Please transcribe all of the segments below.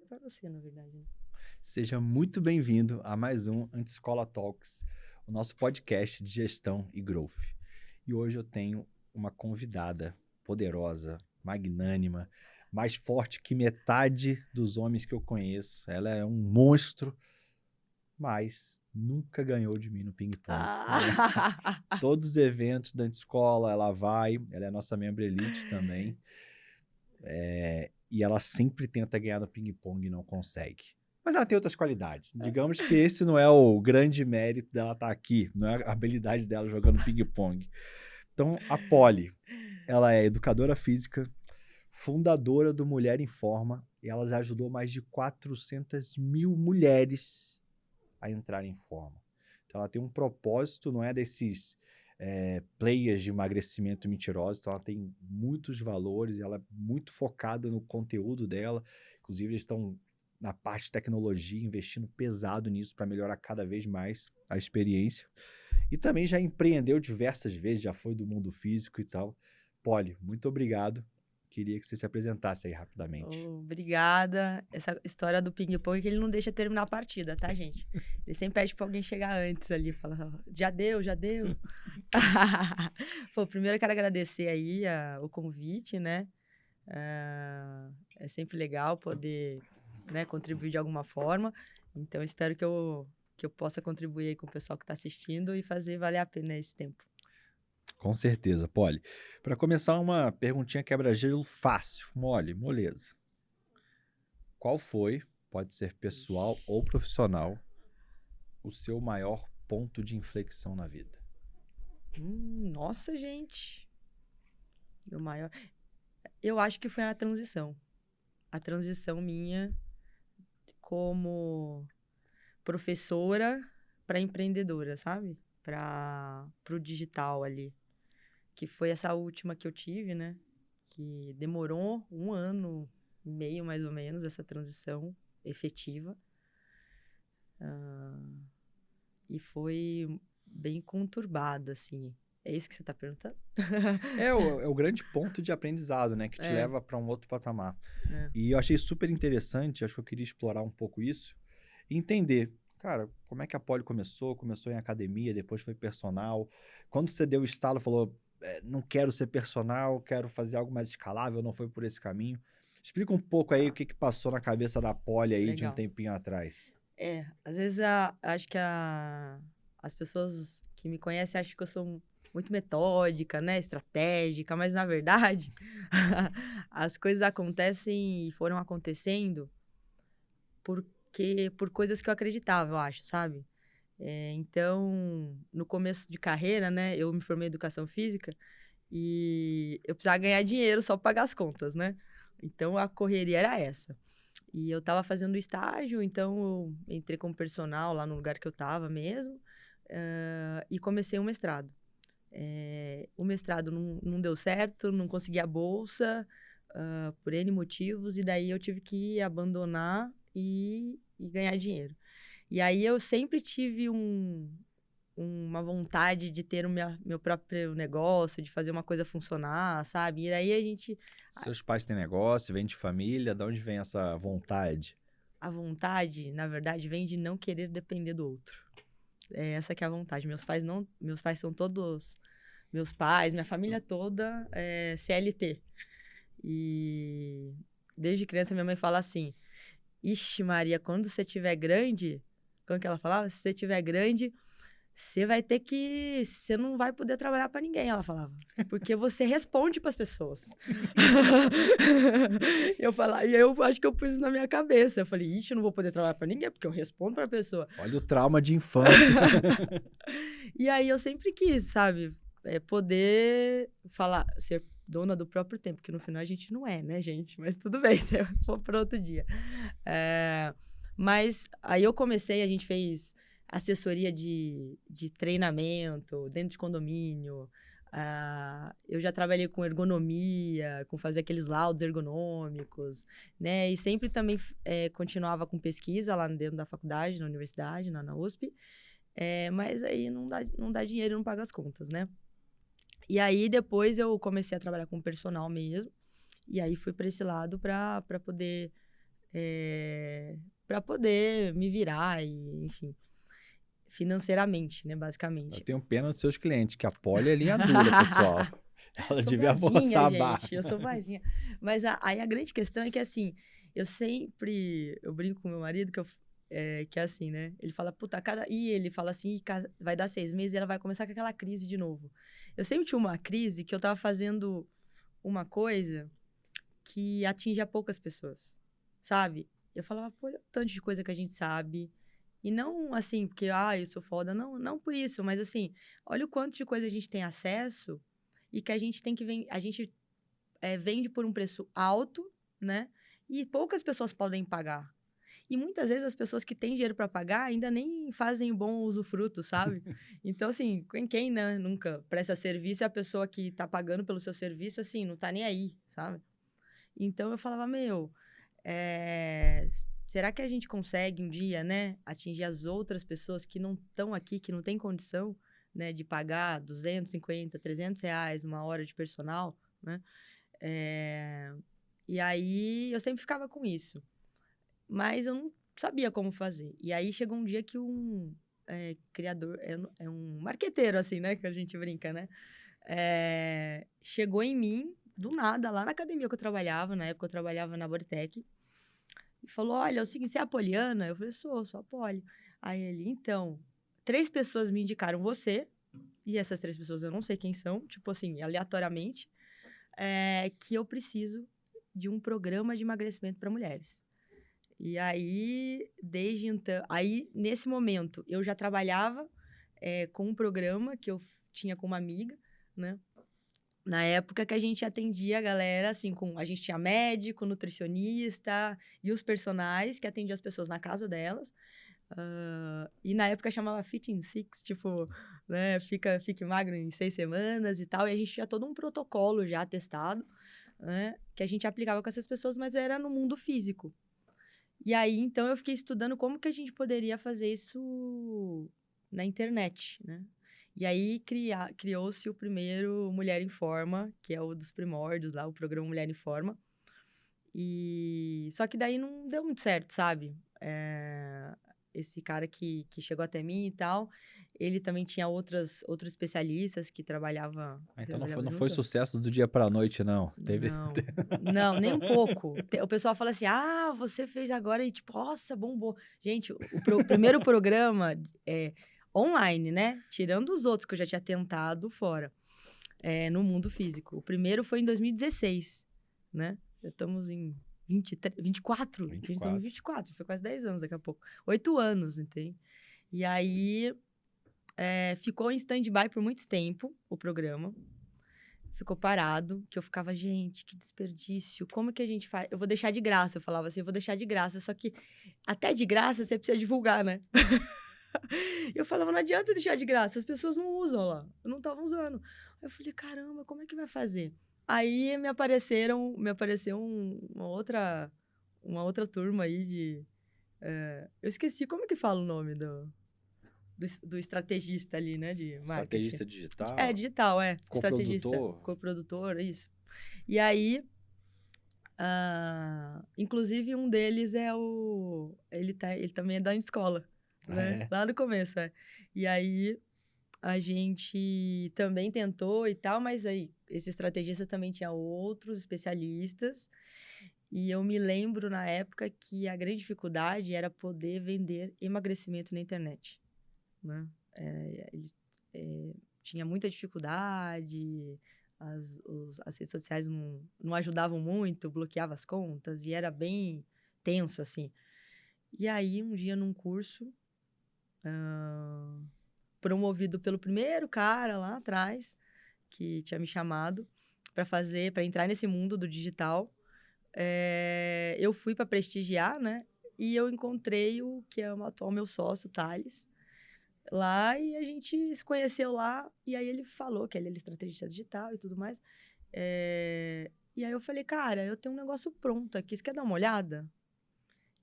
para você, na verdade. Né? Seja muito bem-vindo a mais um Anti-Escola Talks, o nosso podcast de gestão e growth. E hoje eu tenho uma convidada poderosa, magnânima, mais forte que metade dos homens que eu conheço. Ela é um monstro, mas nunca ganhou de mim no ping-pong. Todos os eventos da Anti-Escola, ela vai, ela é nossa membro elite também. E ela sempre tenta ganhar no ping-pong e não consegue. Mas ela tem outras qualidades. Digamos que esse não é o grande mérito dela estar aqui, não é a habilidade dela jogando ping-pong. Então, a Polly, ela é educadora física, fundadora do Mulher em Forma, e ela já ajudou mais de 400 mil mulheres a entrar em forma. Então, ela tem um propósito, não é desses players de emagrecimento mentirosos, então ela tem muitos valores, ela é muito focada no conteúdo dela, inclusive eles estão na parte de tecnologia, investindo pesado nisso para melhorar cada vez mais a experiência. E também já empreendeu diversas vezes, já foi do mundo físico e tal. Polly, muito obrigado. Queria que você se apresentasse aí rapidamente. Obrigada. Essa história do ping-pong que ele não deixa terminar a partida, tá, gente? Ele sempre pede pra alguém chegar antes ali, fala, já deu, já deu. Pô, primeiro eu quero agradecer aí o convite, né? É sempre legal poder, né, contribuir de alguma forma. Então, espero que eu possa contribuir aí com o pessoal que está assistindo e fazer valer a pena esse tempo. Com certeza, Polly. Para começar, uma perguntinha quebra-gelo fácil, moleza. Qual foi, pode ser pessoal ou profissional, o seu maior ponto de inflexão na vida? Nossa, gente. Meu maior. Eu acho que foi a transição. A transição minha como professora para empreendedora, sabe? Para o digital ali. Que foi essa última que eu tive, né? Que demorou 1 ano e meio, mais ou menos, essa transição efetiva. E foi bem conturbada, assim. É isso que você está perguntando? É o grande ponto de aprendizado, né? Que te É, leva para um outro patamar. é. E eu achei super interessante, acho que eu queria explorar um pouco isso, e entender, cara, como é que a Polly começou? Começou em academia, depois foi personal. Quando você deu o estalo, falou, não quero ser personal, quero fazer algo mais escalável, não foi por esse caminho. Explica um pouco aí o Tá, que passou na cabeça da Polly aí de um legal. tempinho atrás. Às vezes acho que as pessoas que me conhecem acham que eu sou muito metódica, né? Estratégica, mas na verdade as coisas acontecem e foram acontecendo por coisas que eu acreditava, eu acho, sabe? Então, no começo de carreira, né? Eu me formei em educação física e eu precisava ganhar dinheiro só para pagar as contas, né? Então a correria era essa. E eu estava fazendo estágio, então eu entrei como personal lá no lugar que eu estava mesmo, e comecei um mestrado. O mestrado não deu certo, não consegui a bolsa, por N motivos, e daí eu tive que abandonar e ganhar dinheiro. E aí eu sempre tive uma vontade de ter meu próprio negócio, de fazer uma coisa funcionar, sabe? E daí a gente. Seus pais têm negócio, vêm de família, de onde vem essa vontade? A vontade, na verdade, vem de não querer depender do outro. É essa que é a vontade. Meus pais são todos, meus pais, minha família toda é CLT. E desde criança minha mãe fala assim: "Ixi, Maria, quando você tiver grande, como que ela falava? Se você tiver grande, você não vai poder trabalhar para ninguém", ela falava. Porque você responde para as pessoas. E eu acho que eu pus isso na minha cabeça. Eu falei, ixi, eu não vou poder trabalhar para ninguém, porque eu respondo para a pessoa. Olha o trauma de infância. E aí eu sempre quis, sabe, poder falar, ser dona do próprio tempo, que no final a gente não é, né, gente? Mas tudo bem, se for para outro dia. Mas aí eu comecei, a gente fez assessoria de treinamento dentro de condomínio. Eu já trabalhei com ergonomia, com fazer aqueles laudos ergonômicos, né? E sempre também continuava com pesquisa lá dentro da faculdade, na universidade, na USP. Mas aí não dá dinheiro e não paga as contas, né? E aí depois eu comecei a trabalhar com personal mesmo. E aí fui para esse lado para poder para poder me virar e, enfim, financeiramente, né, basicamente. Eu tenho pena dos seus clientes, que a Poli é linha dura, pessoal. Ela devia forçar a barra. Gente, eu sou vazinha. Mas aí a grande questão é que, assim, eu brinco com meu marido que é assim, né? Ele fala, puta, e ele fala assim, vai dar 6 meses e ela vai começar com aquela crise de novo. Eu sempre tinha uma crise que eu tava fazendo uma coisa que atinge a poucas pessoas, sabe? Eu falava, pô, olha o tanto de coisa que a gente sabe. E não assim, porque, eu sou foda. Não, não por isso, mas assim, olha o quanto de coisa a gente tem acesso e que a gente tem que vende por um preço alto, né? E poucas pessoas podem pagar. E muitas vezes as pessoas que têm dinheiro para pagar ainda nem fazem bom usufruto, sabe? Então, assim, quem né, nunca presta serviço e a pessoa que tá pagando pelo seu serviço, assim, não tá nem aí, sabe? Então, eu falava, será que a gente consegue um dia, né, atingir as outras pessoas que não estão aqui, que não têm condição, né, de pagar 250, 300 reais uma hora de personal, né? E aí, eu sempre ficava com isso. Mas eu não sabia como fazer. E aí, chegou um dia que um criador, é um marqueteiro, assim, né, que a gente brinca, né? Chegou em mim, do nada, lá na academia que eu trabalhava, na época eu trabalhava na Bodytech, e falou, olha, é o seguinte, você é a Poliana? Eu falei, sou a Poli. Aí ele, então, 3 pessoas me indicaram você, e essas 3 pessoas eu não sei quem são, tipo assim, aleatoriamente, que eu preciso de um programa de emagrecimento para mulheres. E aí, desde então, nesse momento, eu já trabalhava com um programa que eu tinha com uma amiga, né? Na época que a gente atendia a galera, assim, a gente tinha médico, nutricionista e os personagens que atendiam as pessoas na casa delas. E na época chamava Fit in 6, tipo, né, fique magro em 6 semanas e tal. E a gente tinha todo um protocolo já testado, né, que a gente aplicava com essas pessoas, mas era no mundo físico. E aí, então, eu fiquei estudando como que a gente poderia fazer isso na internet, né? E aí, criou-se o primeiro Mulher em Forma, que é o dos primórdios lá, o programa Mulher em Forma. Só que daí não deu muito certo, sabe? Esse cara que chegou até mim e tal, ele também tinha outros especialistas que trabalhavam. Então não foi sucesso do dia pra noite, não. Não, nem um pouco. O pessoal fala assim, você fez agora e tipo, nossa, bombou. Gente, o primeiro programa online, né? Tirando os outros que eu já tinha tentado fora, no mundo físico. O primeiro foi em 2016, né? Já estamos em 24? 24. Estamos em 24, foi quase 10 anos daqui a pouco. 8 anos, entende? E aí, ficou em stand-by por muito tempo, o programa. Ficou parado, que eu ficava, gente, que desperdício, como que a gente faz? Eu vou deixar de graça, eu falava assim, eu vou deixar de graça, só que até de graça você precisa divulgar, né? Eu falava, não adianta deixar de graça, as pessoas não usam lá, eu não tava usando. Aí eu falei, caramba, como é que vai fazer? Aí me apareceu uma outra turma aí eu esqueci, como é que fala o nome do estrategista ali, né, de marketing. Estrategista digital? Digital, Coprodutor. Estrategista, coprodutor, isso. E aí, inclusive um deles ele também é da escola, né? Lá no começo, E aí, a gente também tentou e tal, mas aí, esse estrategista também tinha outros especialistas. E eu me lembro, na época, que a grande dificuldade era poder vender emagrecimento na internet, né? Ele tinha muita dificuldade, as redes sociais não ajudavam muito, bloqueava as contas, e era bem tenso, assim. E aí, um dia, num curso, promovido pelo primeiro cara lá atrás, que tinha me chamado para entrar nesse mundo do digital, eu fui para prestigiar, né? E eu encontrei o que é o atual meu sócio, Thales, lá, e a gente se conheceu lá, e aí ele falou que ele era estrategista digital e tudo mais. E aí eu falei, cara, eu tenho um negócio pronto aqui, você quer dar uma olhada?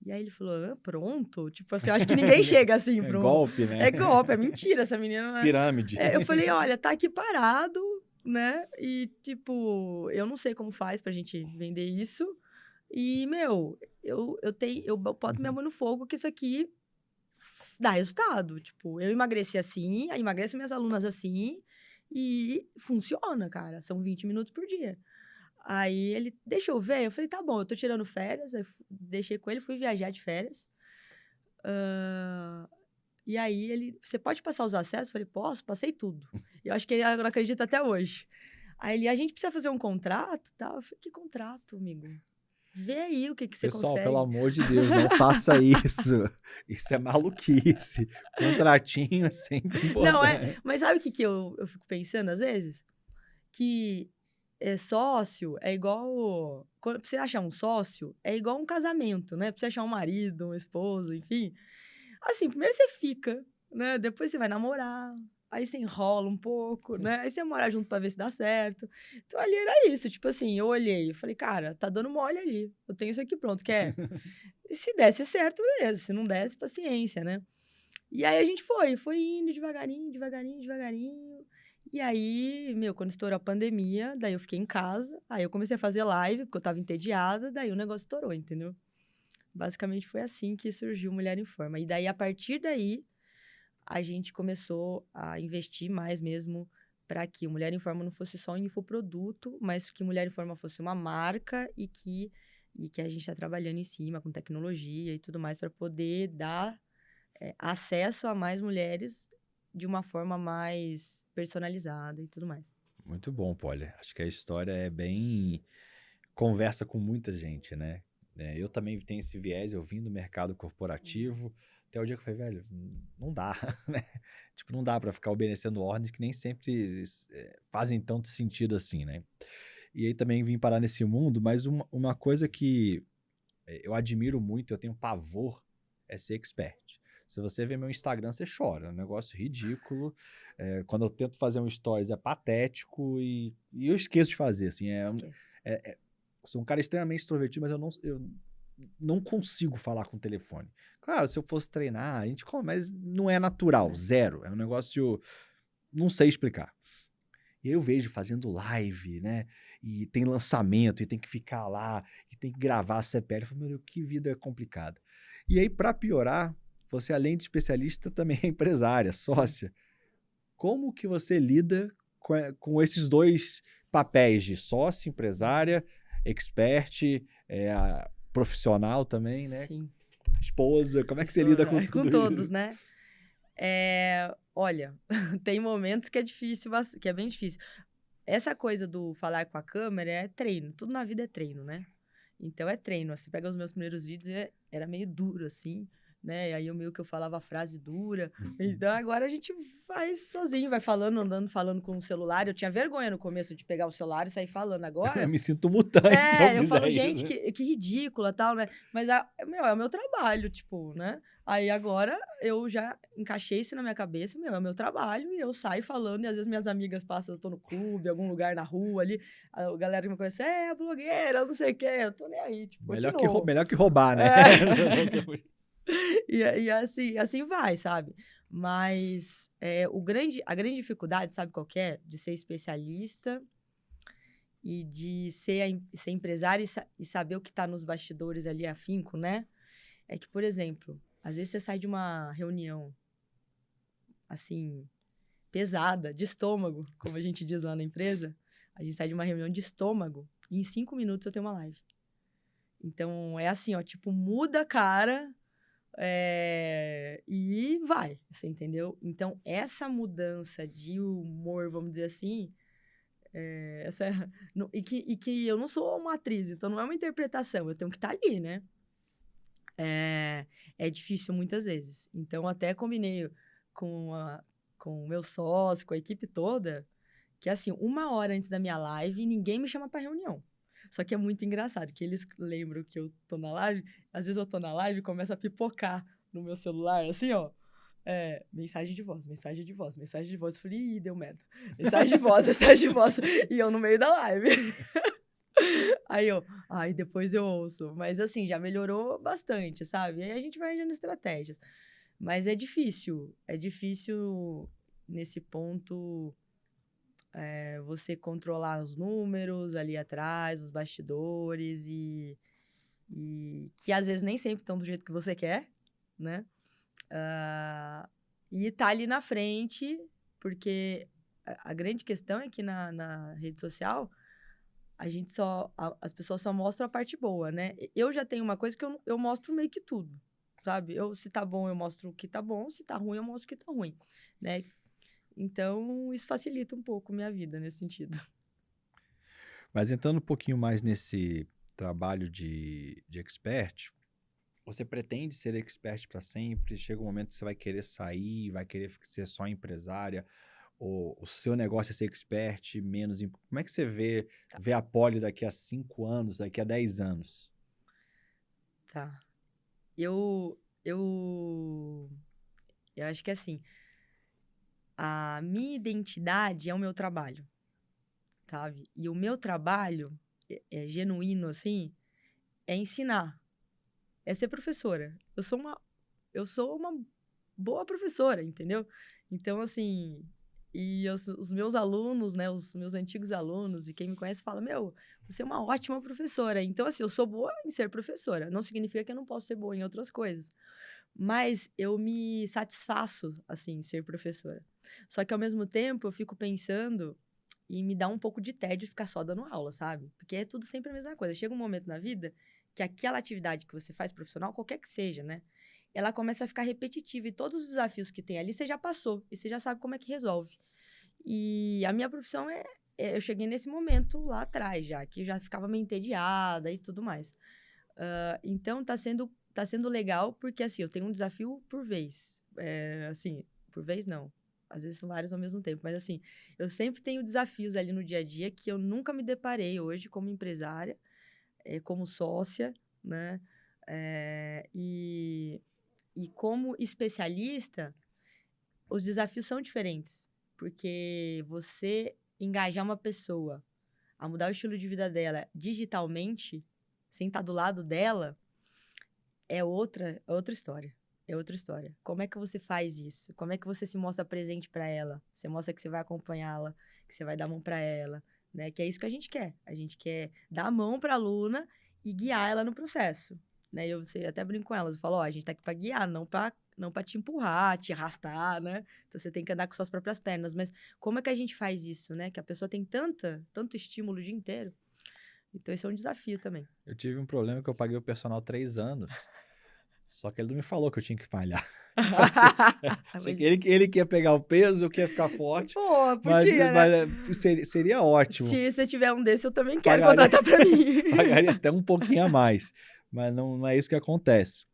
E aí ele falou, pronto? Tipo assim, eu acho que ninguém chega assim É golpe, né? É golpe, é mentira essa menina, né? Pirâmide. Eu falei, olha, tá aqui parado, né? E, tipo, eu não sei como faz pra gente vender isso. E, eu boto minha mão no fogo que isso aqui dá resultado. Tipo, eu emagreci assim, emagreço minhas alunas assim, e funciona, cara. São 20 minutos por dia. Aí ele, deixa eu ver. Eu falei, tá bom, eu tô tirando férias. Aí deixei com ele, fui viajar de férias. E aí ele, você pode passar os acessos? Eu falei, posso, passei tudo. E eu acho que ele não acredita até hoje. Aí ele, a gente precisa fazer um contrato e tal. Eu falei, que contrato, amigo? Vê aí o que você Pessoal, pelo consegue. amor de Deus, não faça isso. Isso é maluquice. Contratinho é sempre Não, importante. mas sabe o que eu fico pensando às vezes? Que sócio é igual. Pra você achar um sócio, é igual um casamento, né? Pra você achar um marido, uma esposa, enfim. Assim, primeiro você fica, né? Depois você vai namorar. Aí você enrola um pouco, né? Aí você mora junto pra ver se dá certo. Então ali era isso. Tipo assim, eu olhei, eu falei, cara, tá dando mole ali. Eu tenho isso aqui pronto, quer? E se desse certo, beleza. Se não desse, paciência, né? E aí a gente foi indo devagarinho, devagarinho, devagarinho. E aí, meu, quando estourou a pandemia, daí eu fiquei em casa, aí eu comecei a fazer live, porque eu tava entediada, daí o negócio estourou, entendeu? Basicamente foi assim que surgiu Mulher em Forma. E daí, a partir daí, a gente começou a investir mais mesmo para que o Mulher em Forma não fosse só um infoproduto, mas que Mulher em Forma fosse uma marca e que a gente está trabalhando em cima com tecnologia e tudo mais para poder dar acesso a mais mulheres de uma forma mais personalizada e tudo mais. Muito bom, Polly. Acho que a história é bem... Conversa com muita gente, né? Eu também tenho esse viés, eu vim do mercado corporativo, até o dia que eu falei, velho, não dá, né? Tipo, não dá pra ficar obedecendo ordens que nem sempre fazem tanto sentido assim, né? E aí também vim parar nesse mundo, mas uma coisa que eu admiro muito, eu tenho pavor, é ser expert. Se você ver meu Instagram, você chora. É um negócio ridículo. Quando eu tento fazer um stories, é patético e eu esqueço de fazer. Assim, Esquece. sou um cara extremamente extrovertido, mas eu não consigo falar com o telefone. Claro, se eu fosse treinar, a gente mas não é natural, zero. É um negócio, não sei explicar. E aí eu vejo fazendo live, né? E tem lançamento, e tem que ficar lá, e tem que gravar a CPL. Eu falo, meu Deus, que vida complicada. E aí, para piorar, você, além de especialista, também é empresária, Sim. sócia. Como que você lida com esses dois papéis de sócia, empresária, expert, profissional também, né? Sim. Esposa, como é que você lida com Com tudo todos, isso? né? Olha, tem momentos que é difícil, que é bem difícil. Essa coisa do falar com a câmera é treino. Tudo na vida é treino, né? Então é treino. Você pega os meus primeiros vídeos, era meio duro, assim, né? E aí eu meio que eu falava frase dura. Então agora a gente faz sozinho, vai falando, andando, falando com o celular. Eu tinha vergonha no começo de pegar o celular e sair falando. Eu Agora, me sinto mutante se eu eu fizer falo, isso. gente, que ridícula, tal, né? Mas, meu, é o meu trabalho, tipo, né? Aí agora eu já encaixei isso na minha cabeça, meu, é o meu trabalho, e eu saio falando, e às vezes minhas amigas passam, eu tô no clube, algum lugar na rua ali, a galera que me conhece, blogueira, não sei o quê, eu tô nem aí, tipo, continuo. Melhor que roubar, né? É. E assim vai, sabe? Mas a grande dificuldade, sabe qual que é? De ser especialista e de ser empresário e saber o que tá nos bastidores ali afinco, né? É que, por exemplo, às vezes você sai de uma reunião, assim, pesada, de estômago, como a gente diz lá na empresa. A gente sai de uma reunião de estômago e em 5 minutos eu tenho uma live. Então, é assim, ó, tipo, muda a cara e vai, você entendeu? Então, essa mudança de humor, vamos dizer assim, essa, e que eu não sou uma atriz, então não é uma interpretação, eu tenho que estar ali, né? É difícil muitas vezes. Então, até combinei com, com o meu sócio, com a equipe toda, que assim, 1 hora antes da minha live, ninguém me chama para reunião. Só que é muito engraçado, que eles lembram que eu tô na live, às vezes eu tô na live e começa a pipocar no meu celular, assim, ó. Mensagem de voz, mensagem de voz, mensagem de voz. Eu falei, ih, deu merda. Mensagem de voz, mensagem de voz. E eu no meio da live. Aí depois eu ouço. Mas assim, já melhorou bastante, sabe? Aí a gente vai arranjando estratégias. Mas é difícil nesse ponto você controlar os números ali atrás, os bastidores e que às vezes nem sempre estão do jeito que você quer, né? E tá ali na frente, porque a grande questão é que na rede social as pessoas só mostram a parte boa, né? Eu já tenho uma coisa que eu mostro meio que tudo, sabe? Se tá bom, eu mostro o que tá bom, se tá ruim, eu mostro o que tá ruim, né? Então, isso facilita um pouco minha vida nesse sentido. Mas entrando um pouquinho mais nesse trabalho de expert, você pretende ser expert para sempre? Chega um momento que você vai querer sair, vai querer ser só empresária, ou o seu negócio é ser expert, menos... Como é que você vê a Poly daqui a 5 anos, daqui a 10 anos? Tá. Eu acho que assim, a minha identidade é o meu trabalho, sabe? E o meu trabalho é genuíno, assim, é ensinar, é ser professora. Eu sou uma boa professora, entendeu? Então, assim, os meus alunos, né, os meus antigos alunos e quem me conhece fala, você é uma ótima professora. Então, assim, eu sou boa em ser professora. Não significa que eu não posso ser boa em outras coisas. Mas eu me satisfaço, assim, em ser professora. Só que, ao mesmo tempo, eu fico pensando e me dá um pouco de tédio ficar só dando aula, sabe? Porque é tudo sempre a mesma coisa. Chega um momento na vida que aquela atividade que você faz profissional, qualquer que seja, né? Ela começa a ficar repetitiva e todos os desafios que tem ali você já passou e você já sabe como é que resolve. E a minha profissão eu cheguei nesse momento lá atrás já, que eu já ficava meio entediada e tudo mais. Então tá sendo legal porque assim, eu tenho um desafio por vez. Assim, por vez não. Às vezes são vários ao mesmo tempo, mas assim, eu sempre tenho desafios ali no dia a dia que eu nunca me deparei hoje como empresária, como sócia, né? E como especialista, os desafios são diferentes, porque você engajar uma pessoa a mudar o estilo de vida dela digitalmente, sem estar do lado dela, é outra história. É outra história. Como é que você faz isso? Como é que você se mostra presente para ela? Você mostra que você vai acompanhá-la, que você vai dar a mão para ela, né? Que é isso que a gente quer. A gente quer dar a mão para a aluna e guiar ela no processo, né? Você até brinco com elas, eu falo, a gente tá aqui para guiar, não para te empurrar, te arrastar, né? Então você tem que andar com suas próprias pernas, mas como é que a gente faz isso, né? Que a pessoa tem tanto estímulo o dia inteiro. Então esse é um desafio também. Eu tive um problema que eu paguei o personal 3 anos, só que ele não me falou que eu tinha que falhar. Achei que ele que ia pegar o peso, eu que ia ficar forte, Pô, mas podia, né? seria ótimo. Se você tiver um desse, eu também quero contratar pra mim. Pagaria até um pouquinho a mais, mas não é isso que acontece.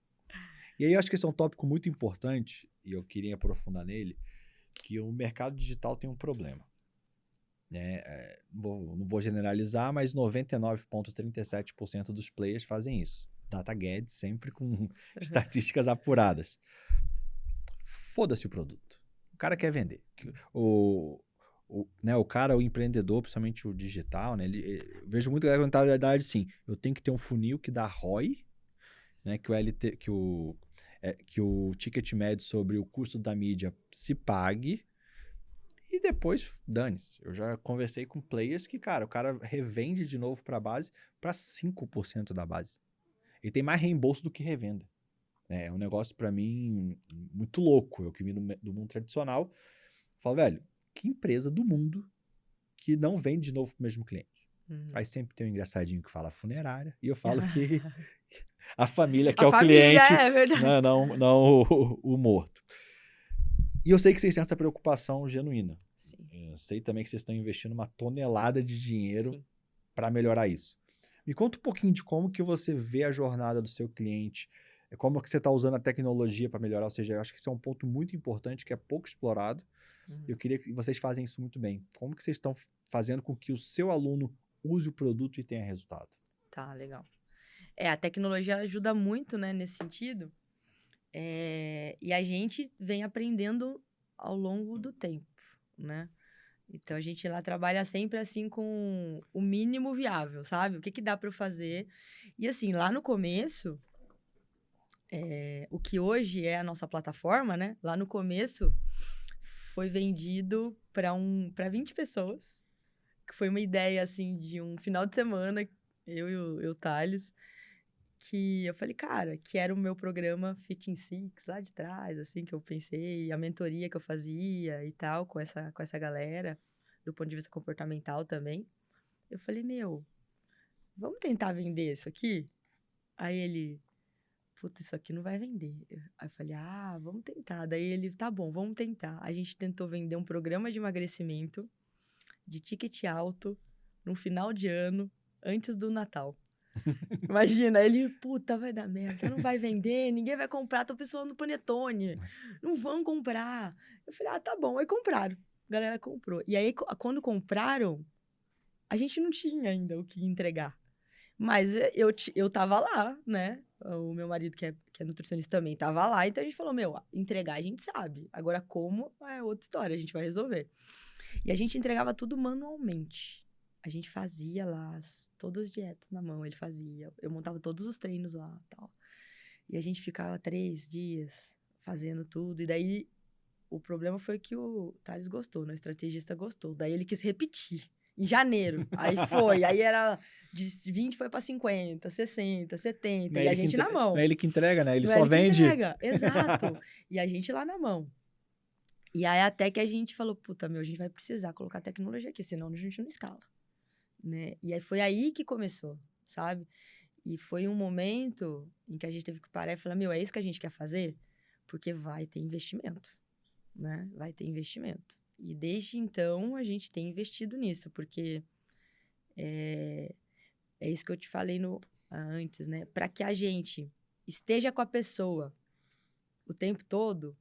E aí eu acho que esse é um tópico muito importante, e eu queria aprofundar nele, que o mercado digital tem um problema. Né? Não vou generalizar, mas 99,37% dos players fazem isso. DataGuedes sempre com estatísticas apuradas. Foda-se o produto. O cara quer vender. O cara, o empreendedor, principalmente o digital, né? Eu vejo muita mentalidade assim, eu tenho que ter um funil que dá ROI, né? Que o ticket médio sobre o custo da mídia se pague e depois dane-se. Eu já conversei com players que, cara, o cara revende de novo para a base para 5% da base. Ele tem mais reembolso do que revenda. É um negócio para mim muito louco. Eu que vim do mundo tradicional, falo, velho, que empresa do mundo que não vende de novo pro mesmo cliente? Aí sempre tem um engraçadinho que fala funerária, e eu falo que a família que é o cliente, é verdade. não o morto. E eu sei que vocês têm essa preocupação genuína. Sim. Eu sei também que vocês estão investindo uma tonelada de dinheiro para melhorar isso. Me conta um pouquinho de como que você vê a jornada do seu cliente, como que você está usando a tecnologia para melhorar, ou seja, eu acho que esse é um ponto muito importante que é pouco explorado. Eu queria que vocês fazem isso muito bem. Como que vocês estão fazendo com que o seu aluno use o produto e tenha resultado? Tá, legal. A tecnologia ajuda muito, né, nesse sentido. E a gente vem aprendendo ao longo do tempo, né? Então, a gente lá trabalha sempre, assim, com o mínimo viável, sabe? O que dá para eu fazer. E, assim, lá no começo, o que hoje é a nossa plataforma, né? Lá no começo, foi vendido para 20 pessoas, que foi uma ideia, assim, de um final de semana, eu e o Thales. que eu falei, cara, que era o meu programa Fit in Six lá de trás, assim, que eu pensei, a mentoria que eu fazia e tal, com essa galera, do ponto de vista comportamental também. Eu falei, meu, vamos tentar vender isso aqui? Aí ele, puta, isso aqui não vai vender. Aí eu falei, vamos tentar. Daí ele, tá bom, vamos tentar. A gente tentou vender um programa de emagrecimento de ticket alto no final de ano, antes do Natal. Imagina, ele, puta, vai dar merda, não vai vender, ninguém vai comprar, tô pensando no panetone, não vão comprar. Eu falei, tá bom, aí compraram, a galera comprou. E aí, quando compraram, a gente não tinha ainda o que entregar. Mas eu tava lá, né? O meu marido, que é nutricionista, também tava lá. Então a gente falou, meu, entregar a gente sabe. Agora, como é outra história, a gente vai resolver. E a gente entregava tudo manualmente. A gente fazia lá todas as dietas na mão, ele fazia. Eu montava todos os treinos lá e tal. E a gente ficava 3 dias fazendo tudo. E daí, o problema foi que o Thales gostou, né? O estrategista gostou. Daí ele quis repetir. Em janeiro. Aí foi. Aí era de 20 foi para 50, 60, 70. Não é E a ele que gente na mão. não é ele que entrega, né? Ele Não é só ele que vende. entrega. Exato. E a gente lá na mão. E aí até que a gente falou, puta, meu, a gente vai precisar colocar tecnologia aqui, senão a gente não escala, né? E aí foi aí que começou, sabe? E foi um momento em que a gente teve que parar e falar, meu, é isso que a gente quer fazer? Porque vai ter investimento, né? Vai ter investimento. E desde então a gente tem investido nisso, porque é isso que eu te falei antes, né? Para que a gente esteja com a pessoa o tempo todo,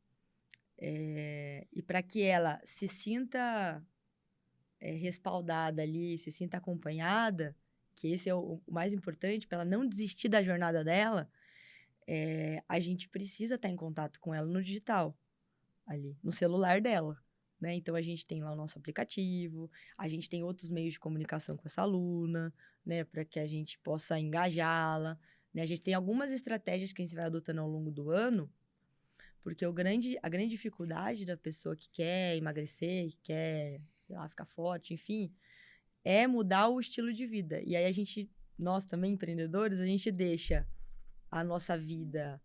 e para que ela se sinta respaldada ali, se sinta acompanhada, que esse é o mais importante, para ela não desistir da jornada dela, a gente precisa estar em contato com ela no digital, ali, no celular dela. Né? Então, a gente tem lá o nosso aplicativo, a gente tem outros meios de comunicação com essa aluna, né? Para que a gente possa engajá-la. Né? A gente tem algumas estratégias que a gente vai adotando ao longo do ano, porque a grande dificuldade da pessoa que quer emagrecer, que quer, sei lá, ficar forte, enfim, é mudar o estilo de vida. E aí nós também, empreendedores, a gente deixa a nossa vida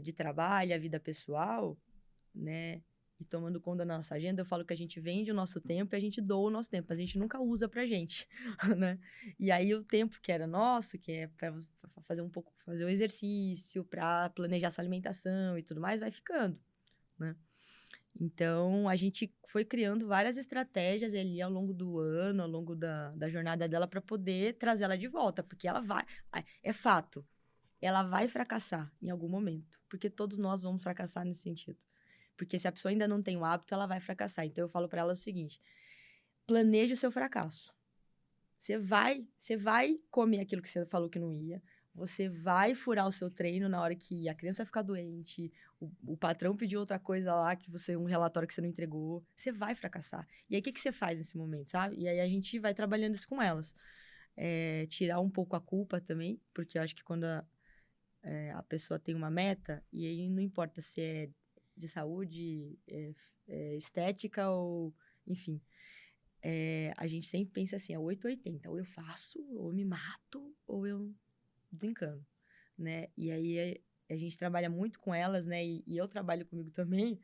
de trabalho, a vida pessoal, né? E tomando conta da nossa agenda, eu falo que a gente vende o nosso tempo e a gente doa o nosso tempo, mas a gente nunca usa pra gente, né? E aí o tempo que era nosso, que é para fazer um exercício, para planejar sua alimentação e tudo mais, vai ficando, né? Então, a gente foi criando várias estratégias ali ao longo do ano, ao longo da jornada dela, para poder trazer ela de volta, porque ela vai. É fato, ela vai fracassar em algum momento, porque todos nós vamos fracassar nesse sentido. Porque se a pessoa ainda não tem o hábito, ela vai fracassar. Então, eu falo para ela o seguinte: planeje o seu fracasso. Você vai comer aquilo que você falou que não ia. Você vai furar o seu treino na hora que a criança ficar doente, o patrão pediu outra coisa lá, um relatório que você não entregou. Você vai fracassar. E aí, o que você faz nesse momento, sabe? E aí, a gente vai trabalhando isso com elas. Tirar um pouco a culpa também, porque eu acho que quando a pessoa tem uma meta, e aí não importa se é de saúde, estética ou... Enfim, a gente sempre pensa assim, é 8 ou 80. Ou eu faço, ou eu me mato, ou eu desencano, né? E aí a gente trabalha muito com elas, né? E eu trabalho comigo também,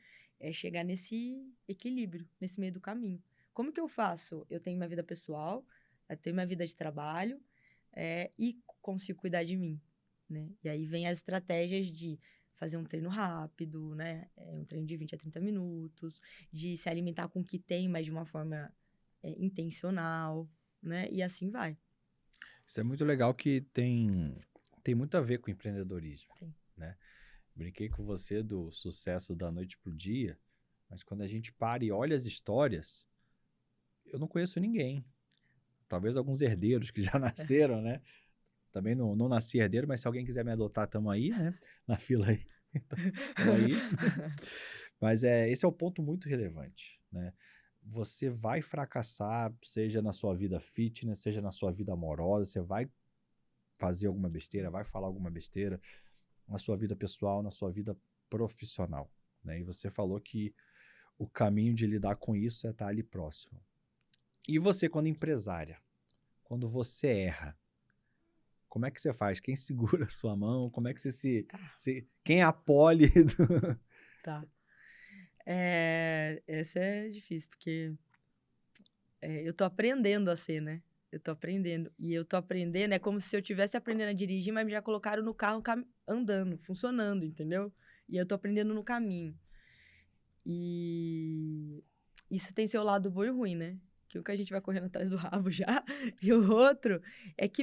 chegar nesse equilíbrio, nesse meio do caminho. Como que eu faço? Eu tenho minha vida pessoal, eu tenho minha vida de trabalho, e consigo cuidar de mim, né? E aí vem as estratégias de fazer um treino rápido, né? Um treino de 20 a 30 minutos, de se alimentar com o que tem, mas de uma forma intencional, né? E assim vai. Isso é muito legal que tem muito a ver com empreendedorismo, Tem. né? Brinquei com você do sucesso da noite pro dia, mas quando a gente para e olha as histórias, eu não conheço ninguém. Talvez alguns herdeiros que já nasceram, né? Também não nasci herdeiro, mas se alguém quiser me adotar, tamo aí, né? Na fila aí. Tamo aí. Mas esse é o ponto muito relevante, né? Você vai fracassar, seja na sua vida fitness, seja na sua vida amorosa, você vai fazer alguma besteira, vai falar alguma besteira na sua vida pessoal, na sua vida profissional, né? E você falou que o caminho de lidar com isso é estar ali próximo. E você, quando empresária, quando você erra, Como é que você faz? Quem segura a sua mão? Como é que você Tá, quem apoia? tá. Essa é difícil, porque eu tô aprendendo a ser, né? Eu tô aprendendo. E eu tô aprendendo, é como se eu estivesse aprendendo a dirigir, mas me já colocaram no carro andando, funcionando, entendeu? E eu tô aprendendo no caminho. E isso tem seu lado bom e ruim, né? Que o que a gente vai correndo atrás do rabo já. E o outro é que,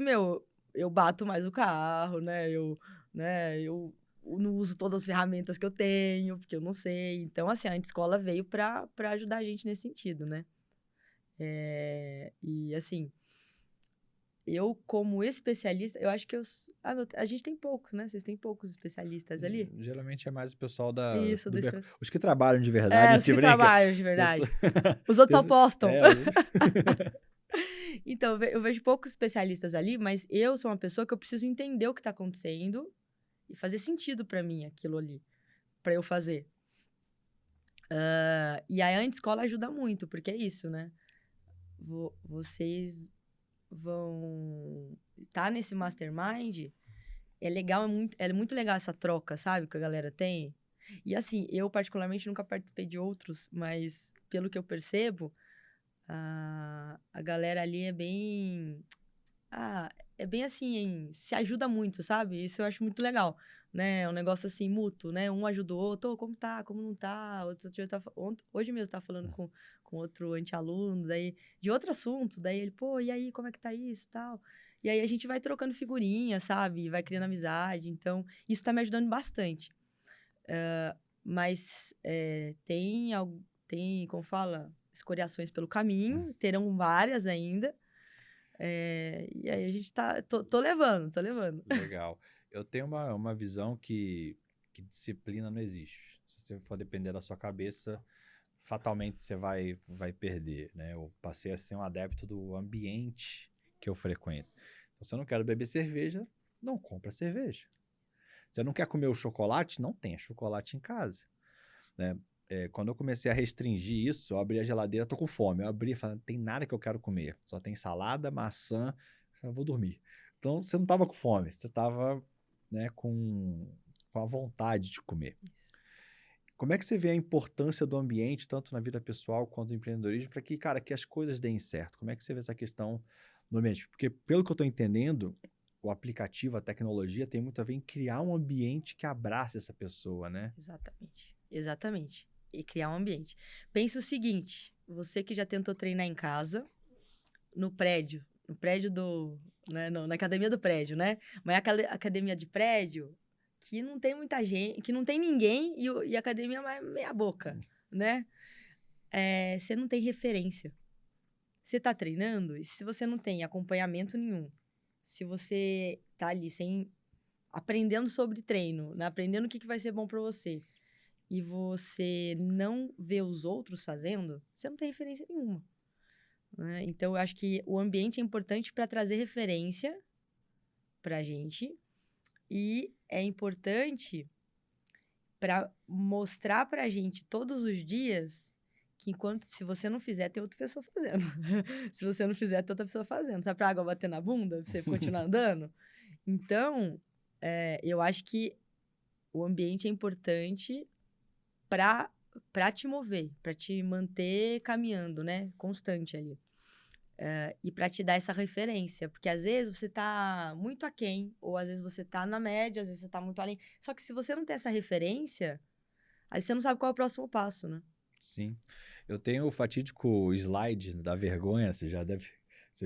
eu bato mais o carro, né? Eu não uso todas as ferramentas que eu tenho, porque eu não sei. Então, assim, a autoescola veio pra ajudar a gente nesse sentido, né? E, assim, eu, como especialista, eu acho que a gente tem poucos, né? Vocês têm poucos especialistas ali? Geralmente é mais o pessoal Isso, os que trabalham de verdade, a os gente que brinca. trabalham de Pessoa- verdade. Os outros só pessoa- postam. é, Então, eu vejo poucos especialistas ali, mas eu sou uma pessoa que eu preciso entender o que tá acontecendo e fazer sentido pra mim aquilo ali, pra eu fazer. E a escola ajuda muito, porque é isso, né? Vocês vão estar nesse mastermind, é legal, é muito legal essa troca, sabe, que a galera tem. E assim, eu particularmente nunca participei de outros, mas pelo que eu percebo, a galera ali é bem assim, se ajuda muito, sabe? Isso eu acho muito legal, né? É um negócio assim, mútuo, né? Um ajuda o outro, "Ô, como tá, como não tá?" Hoje mesmo eu tava falando com outro anti-aluno, daí, de outro assunto, daí ele, pô, e aí, como é que tá isso e tal? E aí a gente vai trocando figurinha, sabe? Vai criando amizade, então, isso tá me ajudando bastante. Mas tem, como fala, escoriações pelo caminho, terão várias ainda, e aí a gente tô levando, tô levando. legal. Eu tenho uma visão que disciplina não existe. Se você for depender da sua cabeça, fatalmente você vai perder, né? Eu passei a ser um adepto do ambiente que eu frequento. Então, se eu não quero beber cerveja, não compra cerveja. Você não quer comer o chocolate? Não tenha chocolate em casa, né? Quando eu comecei a restringir isso, eu abri a geladeira, tô com fome. Eu abri e falei, não tem nada que eu quero comer. Só tem salada, maçã, eu vou dormir. Então, você não tava com fome, você tava, né, com a vontade de comer. Como é que você vê a importância do ambiente, tanto na vida pessoal quanto no empreendedorismo, para que, cara, que as coisas deem certo? Como é que você vê essa questão do ambiente? Porque, pelo que eu estou entendendo, o aplicativo, a tecnologia, tem muito a ver em criar um ambiente que abrace essa pessoa, né? Exatamente, exatamente. E criar um ambiente. Pensa o seguinte, você que já tentou treinar em casa, no prédio né, na academia do prédio, né? Mas é aquela academia de prédio que não tem muita gente, que não tem ninguém e a academia é meia boca, né? Você não tem referência. Você tá treinando e se você não tem acompanhamento nenhum, se você tá ali aprendendo sobre treino, né? Aprendendo o que vai ser bom para você, e você não vê os outros fazendo, você não tem referência nenhuma, né? Então, eu acho que o ambiente é importante para trazer referência para a gente e é importante para mostrar para a gente todos os dias que se você não fizer, tem outra pessoa fazendo. Se você não fizer, tem outra pessoa fazendo. Sabe, pra água bater na bunda, pra você continuar andando? Então, eu acho que o ambiente é importante para te mover, para te manter caminhando, né? Constante ali. E para te dar essa referência, porque às vezes você tá muito aquém, ou às vezes você tá na média, às vezes você tá muito além. Só que se você não tem essa referência, aí você não sabe qual é o próximo passo, né? Sim. Eu tenho o fatídico slide da vergonha, você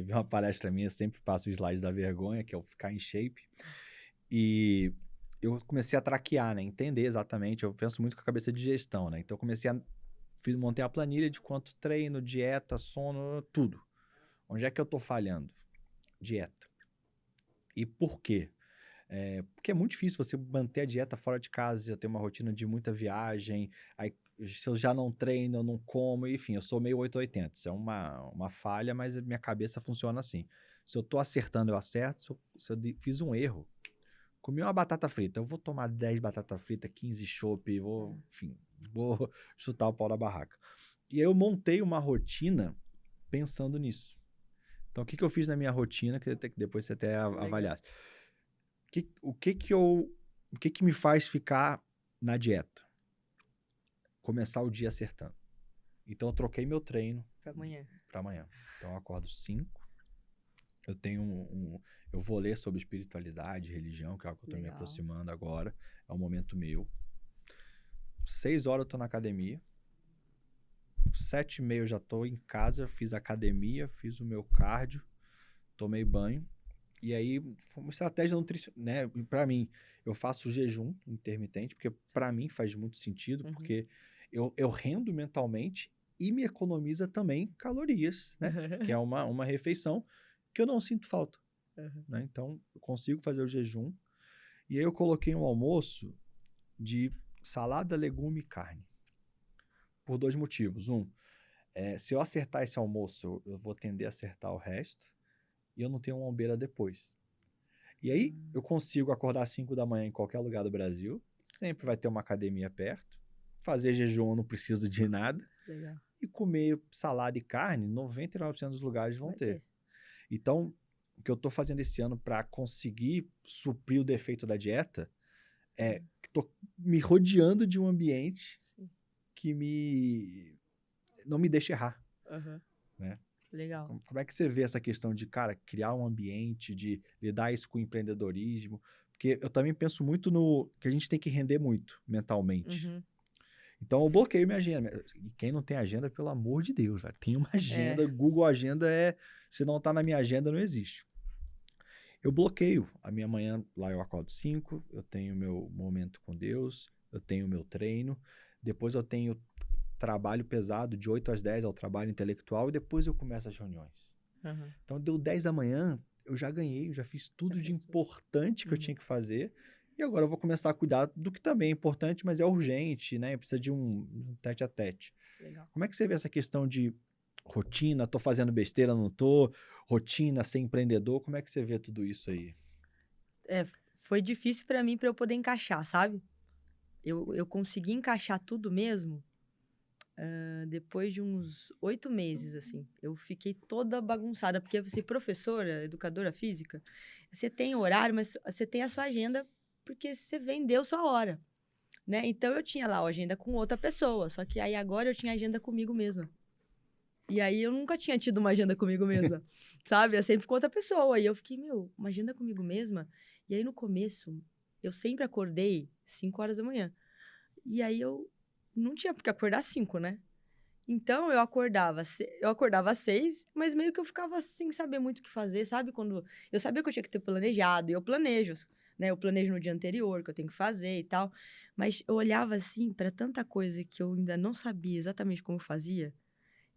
viu uma palestra minha, eu sempre passo o slide da vergonha, que é o ficar em shape. E eu comecei a traquear, né? Entender exatamente. Eu penso muito com a cabeça de gestão, né? Então eu montei a planilha de quanto treino, dieta, sono, tudo. Onde é que eu tô falhando? Dieta. E por quê? Porque é muito difícil você manter a dieta fora de casa, eu tenho uma rotina de muita viagem, aí se eu já não treino, eu não como, enfim, eu sou meio 880. Isso é uma falha, mas a minha cabeça funciona assim. Se eu tô acertando, eu acerto. Se eu fiz um erro, comi uma batata frita, eu vou tomar 10 batata frita, 15 chopp, enfim, vou chutar o pau da barraca. E aí eu montei uma rotina pensando nisso. Então, o que eu fiz na minha rotina, que depois você até Legal. avaliasse. O que me faz ficar na dieta? Começar o dia acertando. Então, eu troquei meu treino Pra amanhã. para amanhã. Então, eu acordo 5. Eu tenho eu vou ler sobre espiritualidade, religião, que é algo que eu estou me aproximando agora. É um momento meu. 6 horas eu tô na academia. 7h30 eu já tô em casa, fiz academia, fiz o meu cardio, tomei banho. E aí, foi uma estratégia nutricional, né? Pra mim, eu faço jejum intermitente, porque pra mim faz muito sentido, porque eu rendo mentalmente e me economiza também calorias, né? Que é uma refeição que eu não sinto falta, né? Então, eu consigo fazer o jejum. E aí eu coloquei um almoço de salada, legume e carne. Por 2 motivos. Se eu acertar esse almoço, eu vou tender a acertar o resto. E eu não tenho uma lombeira depois. E aí, eu consigo acordar às 5 da manhã em qualquer lugar do Brasil. Sempre vai ter uma academia perto. Fazer jejum, eu não preciso de nada. Legal. E comer salada e carne, 99% dos lugares vão ter. Então, o que eu tô fazendo esse ano para conseguir suprir o defeito da dieta é que tô me rodeando de um ambiente que não me deixa errar. Né? Legal. Como é que você vê essa questão de, cara, criar um ambiente, de lidar isso com o empreendedorismo? Porque eu também penso muito que a gente tem que render muito mentalmente. Então, eu bloqueio minha agenda. E quem não tem agenda, pelo amor de Deus, velho, tem uma agenda. Google Agenda se não tá na minha agenda, não existe. Eu bloqueio a minha manhã, lá eu acordo 5, eu tenho meu momento com Deus, eu tenho meu treino, depois eu tenho trabalho pesado, de 8 às 10 é o trabalho intelectual, e depois eu começo as reuniões. Então, deu 10 da manhã, eu já ganhei, eu já fiz tudo de importante que eu tinha que fazer, e agora eu vou começar a cuidar do que também é importante, mas é urgente, né? Precisa de um tete a tete. Legal. Como é que você vê essa questão de rotina? Tô fazendo besteira, não tô? Rotina, ser empreendedor, como é que você vê tudo isso aí? Foi difícil pra mim, pra eu poder encaixar, sabe? Eu consegui encaixar tudo mesmo depois de uns 8 meses, assim. Eu fiquei toda bagunçada, porque você é professora, educadora física, você tem horário, mas você tem a sua agenda porque você vendeu sua hora, né? Então, eu tinha lá a agenda com outra pessoa, só que aí agora eu tinha agenda comigo mesma. E aí, eu nunca tinha tido uma agenda comigo mesma, sabe? É sempre com outra pessoa. E eu fiquei, uma agenda comigo mesma? E aí, no começo, eu sempre acordei 5 horas da manhã. E aí, eu não tinha por que acordar às 5, né? Então, eu acordava às 6, mas meio que eu ficava sem saber muito o que fazer, sabe? Quando eu sabia que eu tinha que ter planejado, e eu planejo, né? Eu planejo no dia anterior, que eu tenho que fazer e tal. Mas eu olhava, assim, para tanta coisa que eu ainda não sabia exatamente como eu fazia,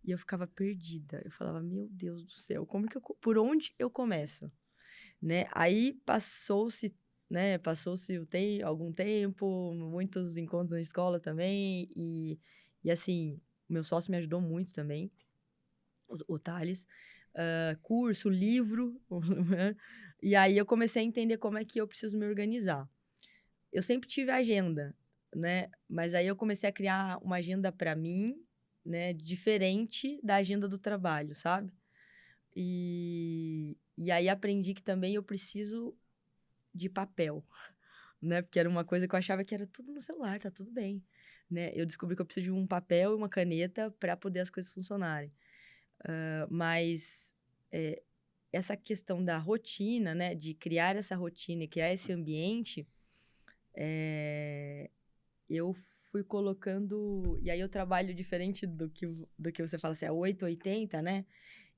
e eu ficava perdida. Eu falava, meu Deus do céu, por onde eu começo? Né? Aí, passou-se algum tempo, muitos encontros na escola também, e assim, meu sócio me ajudou muito também, o Thales, curso, livro, e aí eu comecei a entender como é que eu preciso me organizar. Eu sempre tive agenda, né? Mas aí eu comecei a criar uma agenda para mim, né? Diferente da agenda do trabalho, sabe? E aí aprendi que também eu preciso de papel, né? Porque era uma coisa que eu achava que era tudo no celular, tá tudo bem, né? Eu descobri que eu preciso de um papel e uma caneta para poder as coisas funcionarem. Mas essa questão da rotina, né? De criar essa rotina e criar esse ambiente, eu fui colocando... E aí eu trabalho diferente do que você fala assim, 880, né?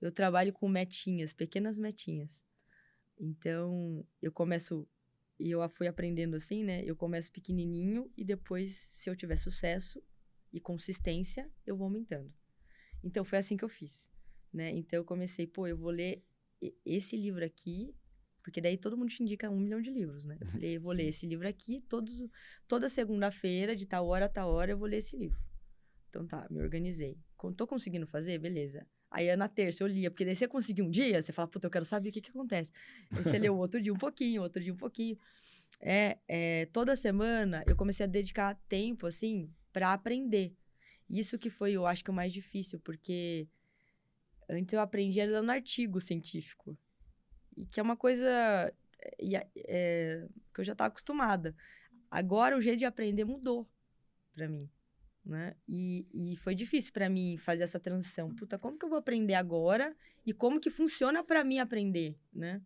Eu trabalho com metinhas, pequenas metinhas. Então, eu começo... E eu fui aprendendo assim, né? Eu começo pequenininho e depois, se eu tiver sucesso e consistência, eu vou aumentando. Então, foi assim que eu fiz, né? Então, eu comecei, eu vou ler esse livro aqui, porque daí todo mundo te indica 1 milhão de livros, né? Eu falei, eu vou ler esse livro aqui, toda segunda-feira, de tal hora a tal hora, eu vou ler esse livro. Então, tá, me organizei. Tô conseguindo fazer? Beleza. Aí, na terça, eu lia, porque daí você conseguiu um dia, você fala, puta, eu quero saber o que acontece. Aí você leu outro dia um pouquinho, outro dia um pouquinho. Toda semana, eu comecei a dedicar tempo, assim, pra aprender. Isso que foi, eu acho que o mais difícil, porque Antes eu aprendia lendo artigo científico. E que é uma coisa que eu já estava acostumada. Agora o jeito de aprender mudou para mim, né? E foi difícil para mim fazer essa transição. Puta, como que eu vou aprender agora? E como que funciona para mim aprender, né?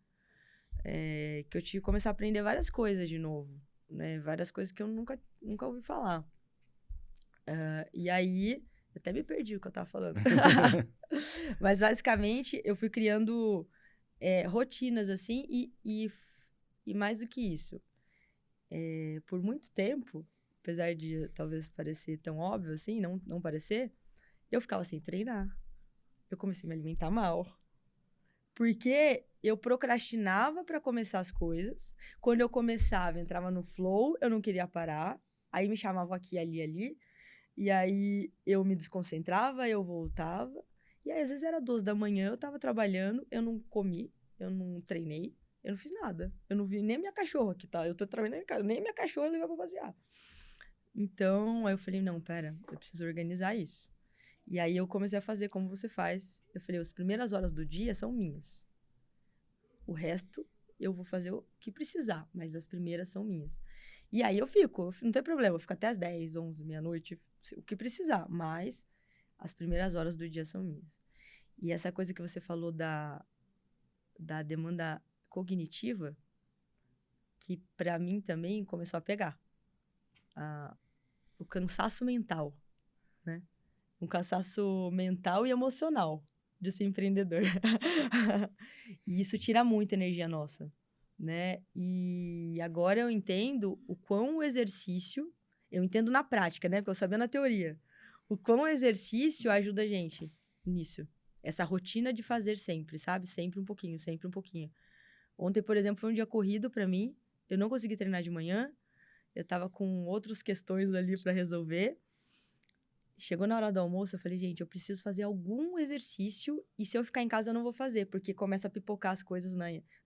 Que eu tive que começar a aprender várias coisas de novo, né? Várias coisas que eu nunca ouvi falar. E aí, até me perdi o que eu tava falando. Mas, basicamente, eu fui criando rotinas, assim, e mais do que isso. Por muito tempo, apesar de talvez parecer tão óbvio assim, não parecer, eu ficava sem treinar. Eu comecei a me alimentar mal. Porque eu procrastinava para começar as coisas. Quando eu começava, entrava no flow, eu não queria parar. Aí me chamavam aqui, ali. E aí eu me desconcentrava, eu voltava. E aí, às vezes, era 2 da manhã, eu tava trabalhando, eu não comi, eu não treinei, eu não fiz nada. Eu não vi nem minha cachorra que tá. Eu tô trabalhando em casa, nem minha cachorra eu levei pra passear. Então, aí eu falei, não, pera, eu preciso organizar isso. E aí eu comecei a fazer como você faz. Eu falei, as primeiras horas do dia são minhas. O resto eu vou fazer o que precisar, mas as primeiras são minhas. E aí eu não tem problema, eu fico até as 10, 11, meia-noite, o que precisar, mas as primeiras horas do dia são minhas. E essa coisa que você falou da demanda cognitiva, que para mim também começou a pegar. O cansaço mental, né? Um cansaço mental e emocional de ser empreendedor. E isso tira muita energia nossa, né? E agora eu entendo o quão o exercício, eu entendo na prática, né? Porque eu sabia na teoria, o quão o exercício ajuda a gente nisso. Essa rotina de fazer sempre, sabe? Sempre um pouquinho, sempre um pouquinho. Ontem, por exemplo, foi um dia corrido para mim. Eu não consegui treinar de manhã. Eu tava com outras questões ali para resolver. Chegou na hora do almoço, eu falei, gente, eu preciso fazer algum exercício e se eu ficar em casa eu não vou fazer, porque começa a pipocar as coisas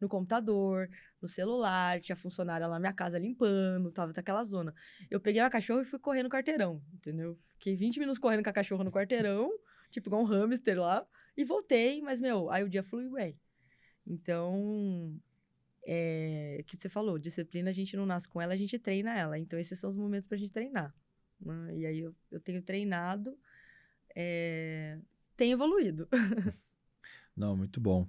no computador, no celular, tinha funcionária lá na minha casa limpando, tava naquela zona. Eu peguei a cachorra e fui correr no quarteirão, entendeu? Fiquei 20 minutos correndo com a cachorra no quarteirão, tipo igual um hamster lá, e voltei, mas, aí o dia fluiu bem. Então, que você falou, disciplina a gente não nasce com ela, a gente treina ela. Então, esses são os momentos pra gente treinar. Né? E aí eu tenho treinado, tenho evoluído. Não, muito bom.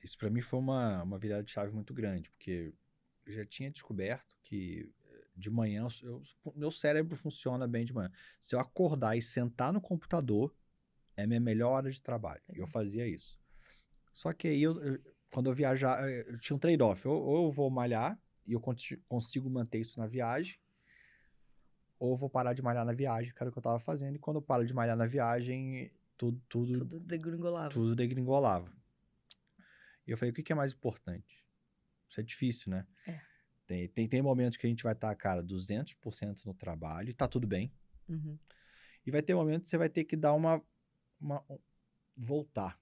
Isso para mim foi uma virada de chave muito grande, porque eu já tinha descoberto que de manhã meu cérebro funciona bem de manhã. Se eu acordar e sentar no computador, é a minha melhor hora de trabalho. E eu fazia isso. Só que aí, quando eu viajar, eu tinha um trade-off. Ou eu vou malhar e eu consigo manter isso na viagem, ou eu vou parar de malhar na viagem, que era o que eu estava fazendo. E quando eu paro de malhar na viagem, tudo degringolava. E eu falei, o que é mais importante? Isso é difícil, né? Tem momentos que a gente vai estar, cara, 200% no trabalho e tá tudo bem. Uhum. E vai ter momentos que você vai ter que dar voltar.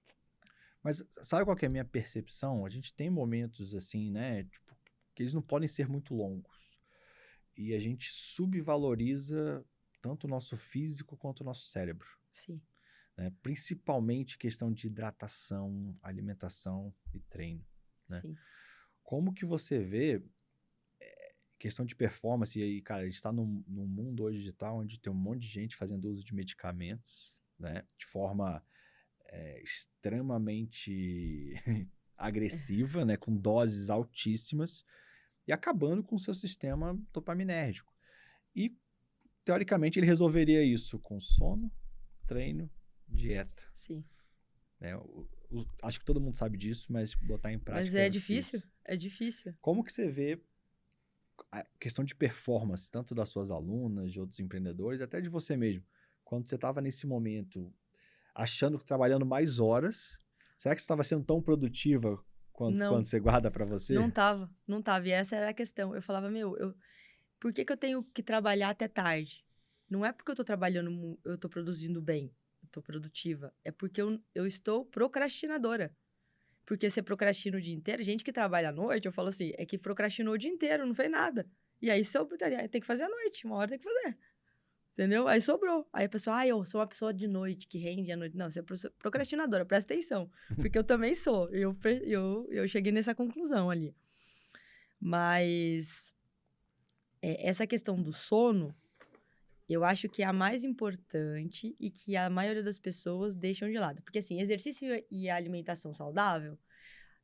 Mas sabe qual que é a minha percepção? A gente tem momentos assim, né? Tipo, que eles não podem ser muito longos. E a gente subvaloriza tanto o nosso físico quanto o nosso cérebro. Sim. Né? Principalmente questão de hidratação, alimentação e treino. Né? Sim. Como que você vê questão de performance? E aí, cara, a gente está num mundo hoje digital onde tem um monte de gente fazendo uso de medicamentos, né? De forma extremamente agressiva, né? Com doses altíssimas e acabando com o seu sistema dopaminérgico. E, teoricamente, ele resolveria isso com sono, treino, dieta. Sim. Acho que todo mundo sabe disso, mas botar em prática Mas é difícil. É difícil. Como que você vê a questão de performance, tanto das suas alunas, de outros empreendedores, até de você mesmo? Quando você estava nesse momento, achando que trabalhando mais horas, será que você estava sendo tão produtiva quanto quando você guarda para você? Não tava. E essa era a questão. Eu falava, por que eu tenho que trabalhar até tarde? Não é porque eu tô trabalhando, eu tô produzindo bem, eu tô produtiva. É porque eu estou procrastinadora. Porque você procrastina o dia inteiro. Gente que trabalha à noite, eu falo assim, é que procrastinou o dia inteiro, não fez nada. E aí, tem que fazer à noite, uma hora tem que fazer. Entendeu? Aí sobrou. Aí a pessoa, eu sou uma pessoa de noite, que rende à noite. Não, você é procrastinadora, presta atenção. Porque eu também sou. Eu cheguei nessa conclusão ali. Mas essa questão do sono, eu acho que é a mais importante e que a maioria das pessoas deixam de lado. Porque, assim, exercício e alimentação saudável,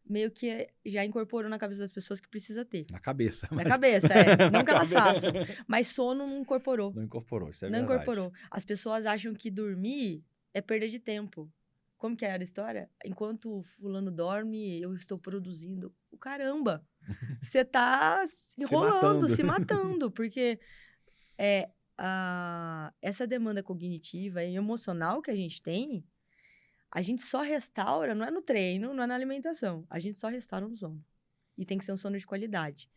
meio que já incorporou na cabeça das pessoas que precisa ter. Na cabeça. Na Mas... cabeça, não que elas façam. Mas sono não incorporou. Não incorporou, isso é Não verdade. incorporou. As pessoas acham que dormir é perda de tempo. Como que era a história? Enquanto fulano dorme, eu estou produzindo. O caramba! Você tá enrolando, se matando. Porque essa demanda cognitiva e emocional que a gente tem, a gente só restaura, não é no treino, não é na alimentação. A gente só restaura no sono. E tem que ser um sono de qualidade.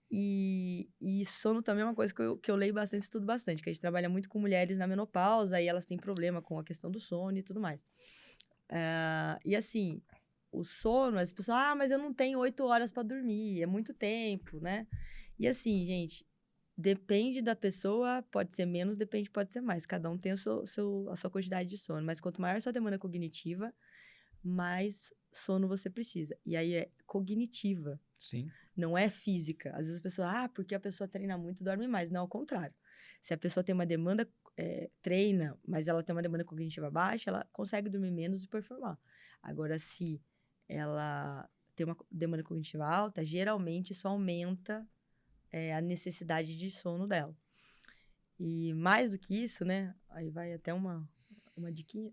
E sono também é uma coisa que eu leio bastante, estudo bastante, que a gente trabalha muito com mulheres na menopausa e elas têm problema com a questão do sono e tudo mais. E assim, o sono, as pessoas, mas eu não tenho 8 horas para dormir, é muito tempo, né? E assim, gente, depende da pessoa, pode ser menos, pode ser mais. Cada um tem a sua quantidade de sono, mas quanto maior a sua demanda cognitiva, mais sono você precisa. E aí é cognitiva. Sim. Não é física. Às vezes a pessoa, porque a pessoa treina muito, dorme mais. Não, ao contrário. Se a pessoa tem uma demanda, treina, mas ela tem uma demanda cognitiva baixa, ela consegue dormir menos e performar. Agora, se ela tem uma demanda cognitiva alta, geralmente isso aumenta a necessidade de sono dela. E mais do que isso, né? Aí vai até uma diquinha.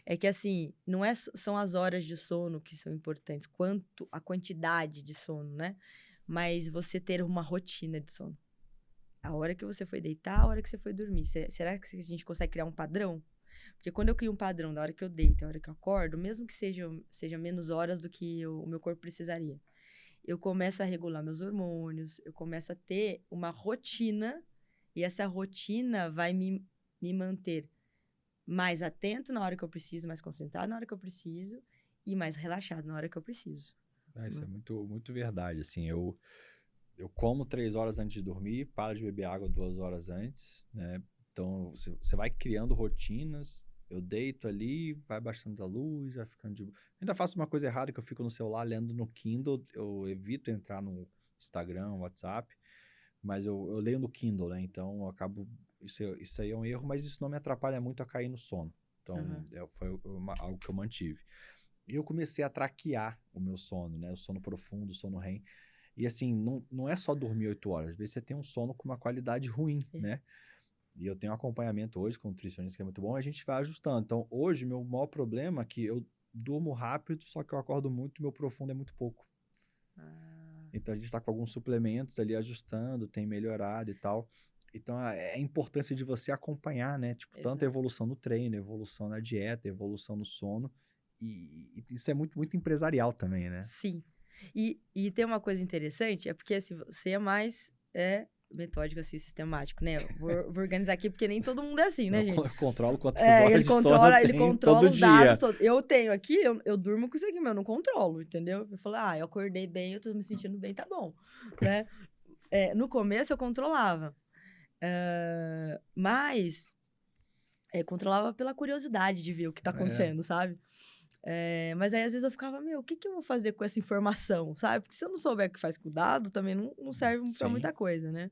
É que, assim, não são as horas de sono que são importantes, quanto a quantidade de sono, né? Mas você ter uma rotina de sono. A hora que você foi deitar, a hora que você foi dormir. Será que a gente consegue criar um padrão? Porque quando eu crio um padrão da hora que eu deito, da hora que eu acordo, mesmo que seja menos horas do que o meu corpo precisaria, eu começo a regular meus hormônios, eu começo a ter uma rotina, e essa rotina vai me manter mais atento na hora que eu preciso, mais concentrado na hora que eu preciso e mais relaxado na hora que eu preciso. Isso é muito, muito verdade. Assim, eu como 3 horas antes de dormir, paro de beber água 2 horas antes, né? Então, você vai criando rotinas. Eu deito ali, vai baixando a luz, vai ficando de... Ainda faço uma coisa errada, que eu fico no celular lendo no Kindle. Eu evito entrar no Instagram, WhatsApp, mas eu leio no Kindle, né? Então, eu acabo... Isso aí é um erro, mas isso não me atrapalha muito a cair no sono. Então, foi algo que eu mantive. E eu comecei a traquear o meu sono, né? O sono profundo, o sono REM. E assim, não é só dormir 8 horas. Às vezes você tem um sono com uma qualidade ruim, né? E eu tenho um acompanhamento hoje com um nutricionista que é muito bom, e a gente vai ajustando. Então, hoje, meu maior problema é que eu durmo rápido, só que eu acordo muito e meu profundo é muito pouco. Então, a gente está com alguns suplementos ali ajustando, tem melhorado e tal. Então, é a importância de você acompanhar, né? Tipo, tanto a evolução no treino, a evolução na dieta, a evolução no sono. E isso é muito, muito empresarial também, né? Sim. E tem uma coisa interessante, é porque assim, você é mais metódico, assim, sistemático, né? Vou organizar aqui, porque nem todo mundo é assim, né, gente? Eu controlo quantas horas de sono ele controla todo os dia. dados todos. Eu tenho aqui, eu durmo com isso aqui, mas eu não controlo, entendeu? Eu falo, eu acordei bem, eu tô me sentindo bem, tá bom, né? No começo eu controlava, mas controlava pela curiosidade de ver o que tá acontecendo, sabe? Mas aí, às vezes, eu ficava, o que eu vou fazer com essa informação, sabe? Porque se eu não souber o que faz com o dado, também não serve pra muita coisa, né?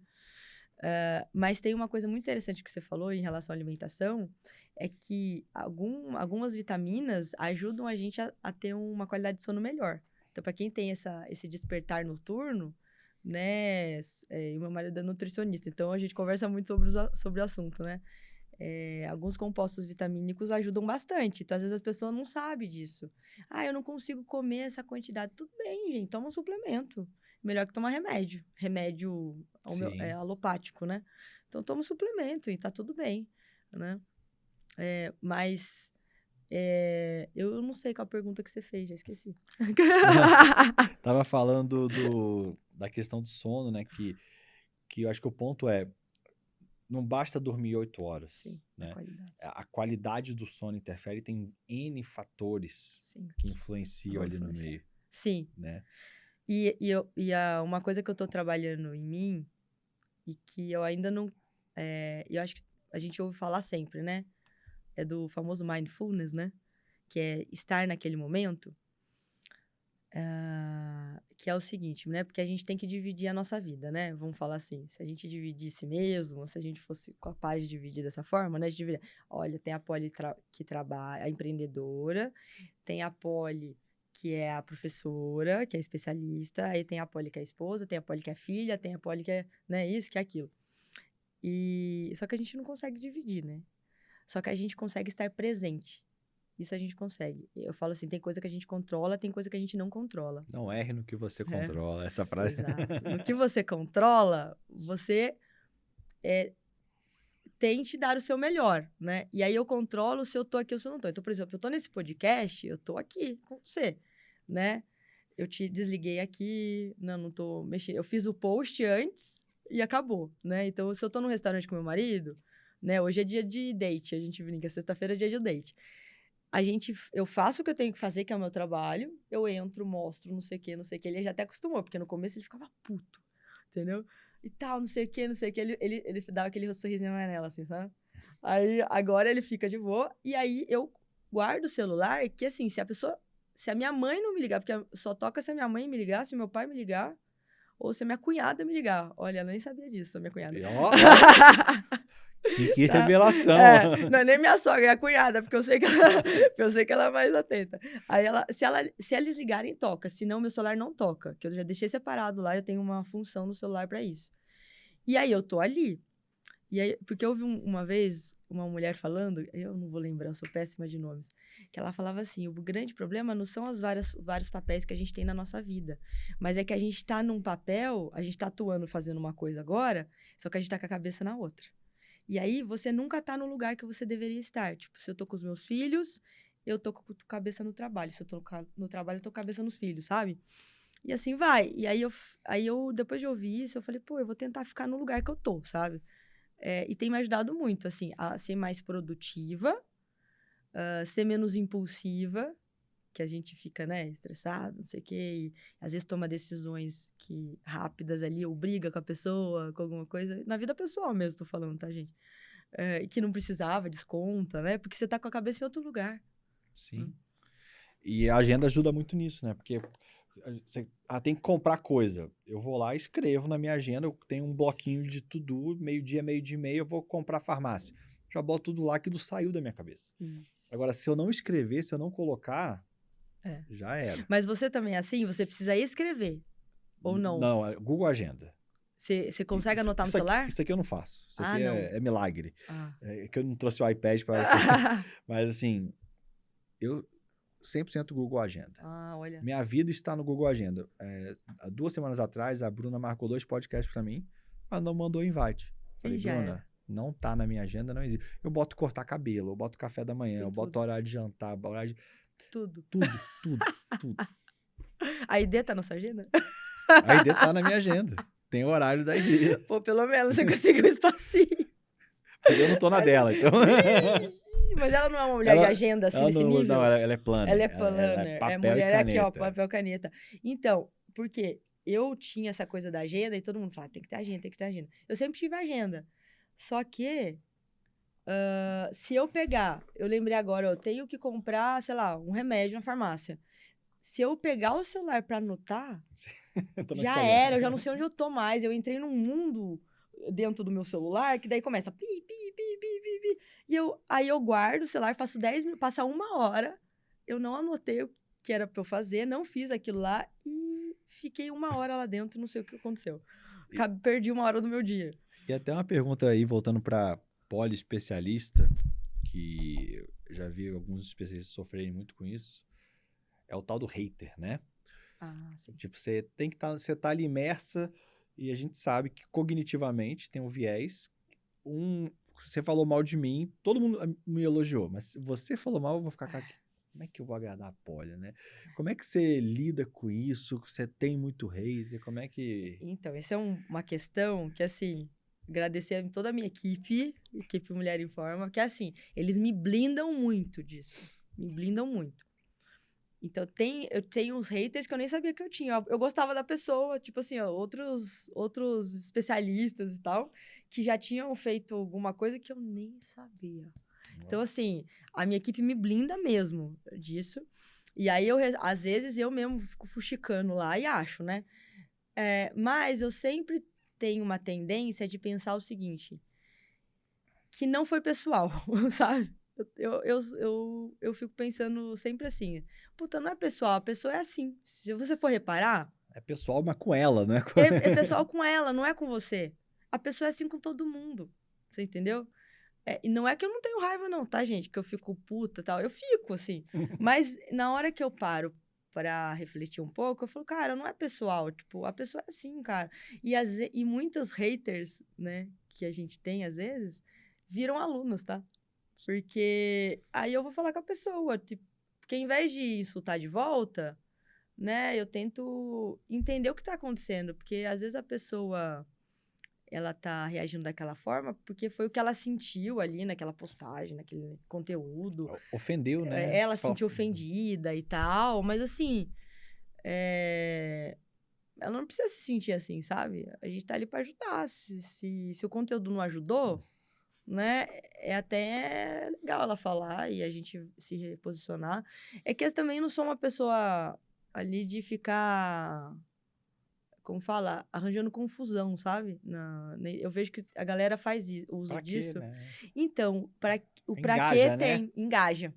Mas tem uma coisa muito interessante que você falou em relação à alimentação, é que algumas vitaminas ajudam a gente a ter uma qualidade de sono melhor. Então, para quem tem esse despertar noturno, né? E meu marido é nutricionista, então a gente conversa muito sobre o assunto, né? Alguns compostos vitamínicos ajudam bastante. Então, às vezes, as pessoas não sabem disso. Eu não consigo comer essa quantidade. Tudo bem, gente, toma um suplemento. Melhor que tomar remédio. Remédio alopático, né? Então, toma um suplemento e tá tudo bem, né? Mas eu não sei qual a pergunta que você fez, já esqueci. Tava falando da questão do sono, né? Que eu acho que o ponto não basta dormir 8 horas. Sim, né? A qualidade do sono interfere, tem N fatores que influenciam ali no meio. Sim. Né? E uma coisa que eu tô trabalhando em mim, e que eu ainda não... eu acho que a gente ouve falar sempre, né? É do famoso mindfulness, né? Que é estar naquele momento. Que é o seguinte, né? Porque a gente tem que dividir a nossa vida, né? Vamos falar assim, se a gente dividisse mesmo, se a gente fosse capaz de dividir dessa forma, né? De dividir, olha, tem a Polly que trabalha, a empreendedora, tem a Polly que é a professora, que é especialista, aí tem a Polly que é a esposa, tem a Polly que é a filha, tem a Polly que é, né, isso, que é aquilo. Só que a gente não consegue dividir, né? Só que a gente consegue estar presente. Isso a gente consegue. Eu falo assim, tem coisa que a gente controla, tem coisa que a gente não controla. Não erre no que você controla, essa frase. Exato. No que você controla, você tente dar o seu melhor, né? E aí eu controlo se eu tô aqui ou se eu não tô. Então, por exemplo, eu tô nesse podcast, eu tô aqui com você, né? Eu te desliguei aqui, não tô mexendo. Eu fiz o post antes e acabou, né? Então, se eu tô num restaurante com meu marido, né? Hoje é dia de date, a gente brinca, sexta-feira é dia de date. Eu faço o que eu tenho que fazer, que é o meu trabalho, eu entro, mostro, não sei o que, ele já até acostumou, porque no começo ele ficava puto, entendeu? E tal, não sei o que, ele dava aquele sorrisinho amarelo, assim, sabe? Aí, agora ele fica de boa, e aí eu guardo o celular, que assim, se a minha mãe não me ligar, porque só toca se a minha mãe me ligar, se meu pai me ligar, ou se a minha cunhada me ligar. Olha, eu nem sabia disso, a minha cunhada. Que tá? revelação! Não é nem minha sogra, é a cunhada, porque eu sei que ela é mais atenta. Aí, se eles ligarem, toca. Senão, meu celular não toca. Que eu já deixei separado lá, eu tenho uma função no celular pra isso. E aí, eu tô ali. E aí, porque eu ouvi uma vez uma mulher falando, eu não vou lembrar, eu sou péssima de nomes, que ela falava assim, o grande problema não são os vários papéis que a gente tem na nossa vida, mas é que a gente tá num papel, a gente tá atuando, fazendo uma coisa agora, só que a gente tá com a cabeça na outra. E aí, você nunca tá no lugar que você deveria estar. Tipo, se eu tô com os meus filhos, eu tô com a cabeça no trabalho. Se eu tô no trabalho, eu tô com a cabeça nos filhos, sabe? E assim vai. E aí, depois de ouvir isso, eu falei, pô, eu vou tentar ficar no lugar que eu tô, sabe? E tem me ajudado muito, assim, a ser mais produtiva, ser menos impulsiva, que a gente fica, né, estressado, não sei o quê, e às vezes toma decisões rápidas ali, ou briga com a pessoa, com alguma coisa, na vida pessoal mesmo, tô falando, tá, gente? Que não precisava, desconta, né? Porque você tá com a cabeça em outro lugar. Sim. E a agenda ajuda muito nisso, né? Porque você tem que comprar coisa. Eu vou lá e escrevo na minha agenda, eu tenho um bloquinho de tudo, meio-dia, meio-dia e meio, eu vou comprar farmácia. Já boto tudo lá, aquilo saiu da minha cabeça. Isso. Agora, se eu não escrever, se eu não colocar, já era. Mas você também é assim? Você precisa escrever? Ou não? Não, é Google Agenda. Você consegue anotar no celular? Isso aqui eu não faço. Isso aqui é milagre. É que eu não trouxe o iPad para... Mas, assim, eu 100% Google Agenda. Olha. Minha vida está no Google Agenda. Há 2 semanas atrás, a Bruna marcou 2 podcasts para mim, mas não mandou invite. Falei, Bruna, não tá na minha agenda, não existe. Eu boto cortar cabelo, eu boto café da manhã, eu boto horário de jantar, horário de... Tudo. Tudo. A ID tá na sua agenda? A ID tá na minha agenda. Tem o horário da ID. Pô, pelo menos você conseguiu um espacinho. Porque eu não tô na dela, então... Mas ela não é uma mulher de agenda, assim, nesse nível? Não, ela é planner. Ela é planner. Ela é papel mulher e caneta. Aqui, ó, papel e caneta. Então, porque eu tinha essa coisa da agenda e todo mundo fala, tem que ter agenda. Eu sempre tive agenda. Só que, se eu pegar, eu lembrei agora, eu tenho que comprar, sei lá, um remédio na farmácia. Se eu pegar o celular pra anotar, já era, eu já não sei onde eu tô mais. Eu entrei num mundo dentro do meu celular, que daí começa pi. E aí eu guardo o celular, faço 10 minutos, passa 1 hora, eu não anotei o que era pra eu fazer, não fiz aquilo lá e fiquei 1 hora lá dentro, não sei o que aconteceu. Perdi 1 hora do meu dia. E até uma pergunta aí, voltando pra poliespecialista, que eu já vi alguns especialistas sofrerem muito com isso, é o tal do hater, né? Sim. Tipo, você tá ali imersa e a gente sabe que cognitivamente tem um viés. Você falou mal de mim, todo mundo me elogiou, mas se você falou mal, eu vou ficar aqui. Como é que eu vou agradar a Polly, né? Como é que você lida com isso? Você tem muito hater? Como é que... Então, essa é uma questão que, assim, agradecer a toda a minha equipe Mulher em Forma, que, assim, eles me blindam muito disso. Me blindam muito. Então, eu tenho uns haters que eu nem sabia que eu tinha. Eu gostava da pessoa, tipo assim, ó, outros especialistas e tal, que já tinham feito alguma coisa que eu nem sabia. Então, assim, a minha equipe me blinda mesmo disso. E aí, às vezes, eu mesmo fico fuxicando lá e acho, né? Mas eu sempre tenho uma tendência de pensar o seguinte, que não foi pessoal, sabe? Eu fico pensando sempre assim, puta, não é pessoal, a pessoa é assim. Se você for reparar, É pessoal, mas com ela, né? é pessoal com ela, não é com você. A pessoa é assim com todo mundo, você entendeu? E não é que eu não tenho raiva não, tá, gente? Que eu fico puta e tal, eu fico, assim. Mas na hora que eu paro pra refletir um pouco, eu falo, cara, não é pessoal, tipo, a pessoa é assim, cara. E muitos haters, né, que a gente tem às vezes, viram alunos, tá? Porque aí eu vou falar com a pessoa, tipo, porque ao invés de insultar de volta, né, eu tento entender o que tá acontecendo, porque às vezes a pessoa ela tá reagindo daquela forma porque foi o que ela sentiu ali naquela postagem, naquele conteúdo. Ofendeu, né? Ela se sentiu ofendida e tal, mas assim, ela não precisa se sentir assim, sabe? A gente tá ali pra ajudar. Se o conteúdo não ajudou, né? É até legal ela falar e a gente se reposicionar. É que eu também não sou uma pessoa ali de ficar, como fala, arranjando confusão, sabe? Eu vejo que a galera faz uso Pra quê, disso. né? Então, o pra quê Engaja, né? engaja.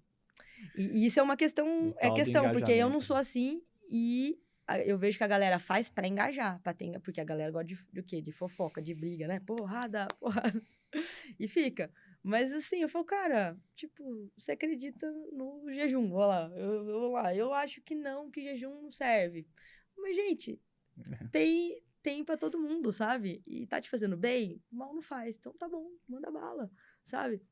E isso é uma O questão, tal do porque eu não engajamento, sou né? assim e eu vejo que a galera faz pra engajar, porque a galera gosta de quê? De fofoca, de briga, né? Porrada, porrada. E fica. Mas assim, eu falo, cara, tipo, você acredita no jejum? Olha lá, vou lá. Eu acho que não, que jejum não serve. Mas, gente, tem para todo mundo, sabe? E tá te fazendo bem, mal não faz. Então tá bom, manda bala, sabe?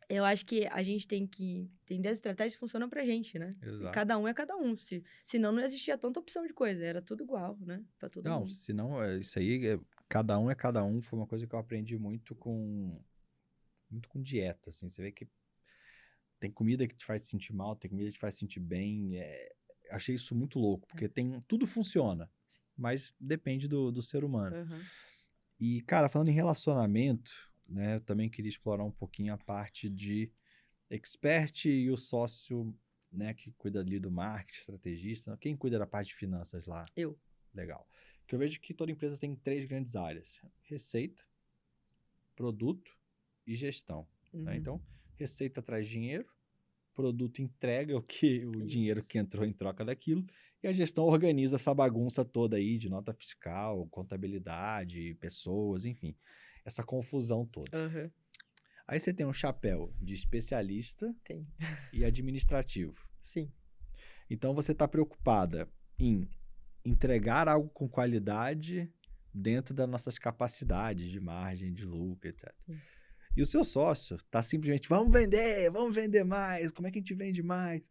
Eu acho que a gente tem que entender as estratégias que funcionam pra gente, né? E Exato. cada um é cada um. Senão não existia tanta opção de coisa, era tudo igual, né? Pra todo Não, mundo. senão, isso aí, cada um é cada um. Foi uma coisa que eu aprendi muito com dieta, assim. Você vê que tem comida que te faz sentir mal, tem comida que te faz sentir bem. Achei isso muito louco, porque tudo funciona, mas depende do ser humano. Uhum. E, cara, falando em relacionamento, né, eu também queria explorar um pouquinho a parte de expert e o sócio, né, que cuida ali do marketing, estrategista. Quem cuida da parte de finanças lá? Eu. Legal. Que eu vejo que toda empresa tem 3 grandes áreas: receita, produto e gestão. Né? Uhum. Então, receita traz dinheiro, produto entrega o dinheiro Isso. que entrou em troca daquilo, e a gestão organiza essa bagunça toda aí de nota fiscal, contabilidade, pessoas, enfim, essa confusão toda. Uhum. Aí você tem um chapéu de especialista Tem. e administrativo. Sim. Então você está preocupada em entregar algo com qualidade dentro das nossas capacidades de margem, de lucro, etc. Isso. E o seu sócio está simplesmente, vamos vender mais, como é que a gente vende mais?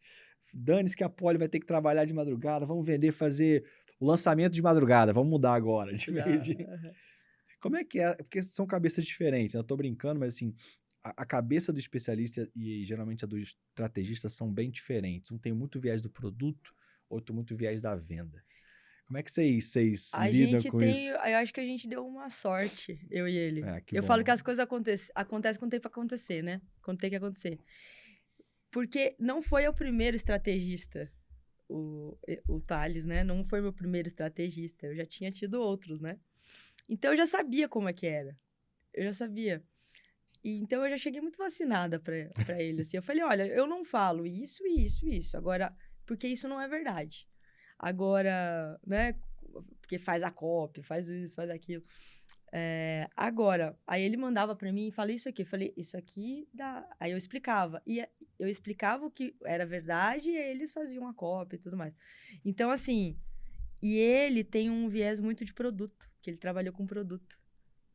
Dane-se que a Poli vai ter que trabalhar de madrugada, vamos vender, fazer o lançamento de madrugada, vamos mudar agora. Uhum. Como é que é? Porque são cabeças diferentes, né? Eu tô brincando, mas assim, a cabeça do especialista e geralmente a do estrategista são bem diferentes. Um tem muito viés do produto, outro muito viés da venda. Como é que vocês A lidam gente com tem, isso? eu acho que a gente deu uma sorte, eu e ele. Ah, que Eu falo bom. que as coisas acontecem quando tem pra acontecer, né? Quando tem que acontecer. Porque não foi o primeiro estrategista, o Thales, né? Não foi meu primeiro estrategista. Eu já tinha tido outros, né? Então eu já sabia como é que era. Eu já sabia. E então eu já cheguei muito vacinada pra ele, assim. Eu falei, olha, eu não falo isso, isso, isso. Agora, porque isso não é verdade. Agora, né? Porque faz a cópia, faz isso, faz aquilo. Agora, aí ele mandava pra mim e falei isso aqui. Eu falei, isso aqui dá. Aí eu explicava. Eu explicava o que era verdade e eles faziam a cópia e tudo mais. Então, assim, e ele tem um viés muito de produto, que ele trabalhou com produto,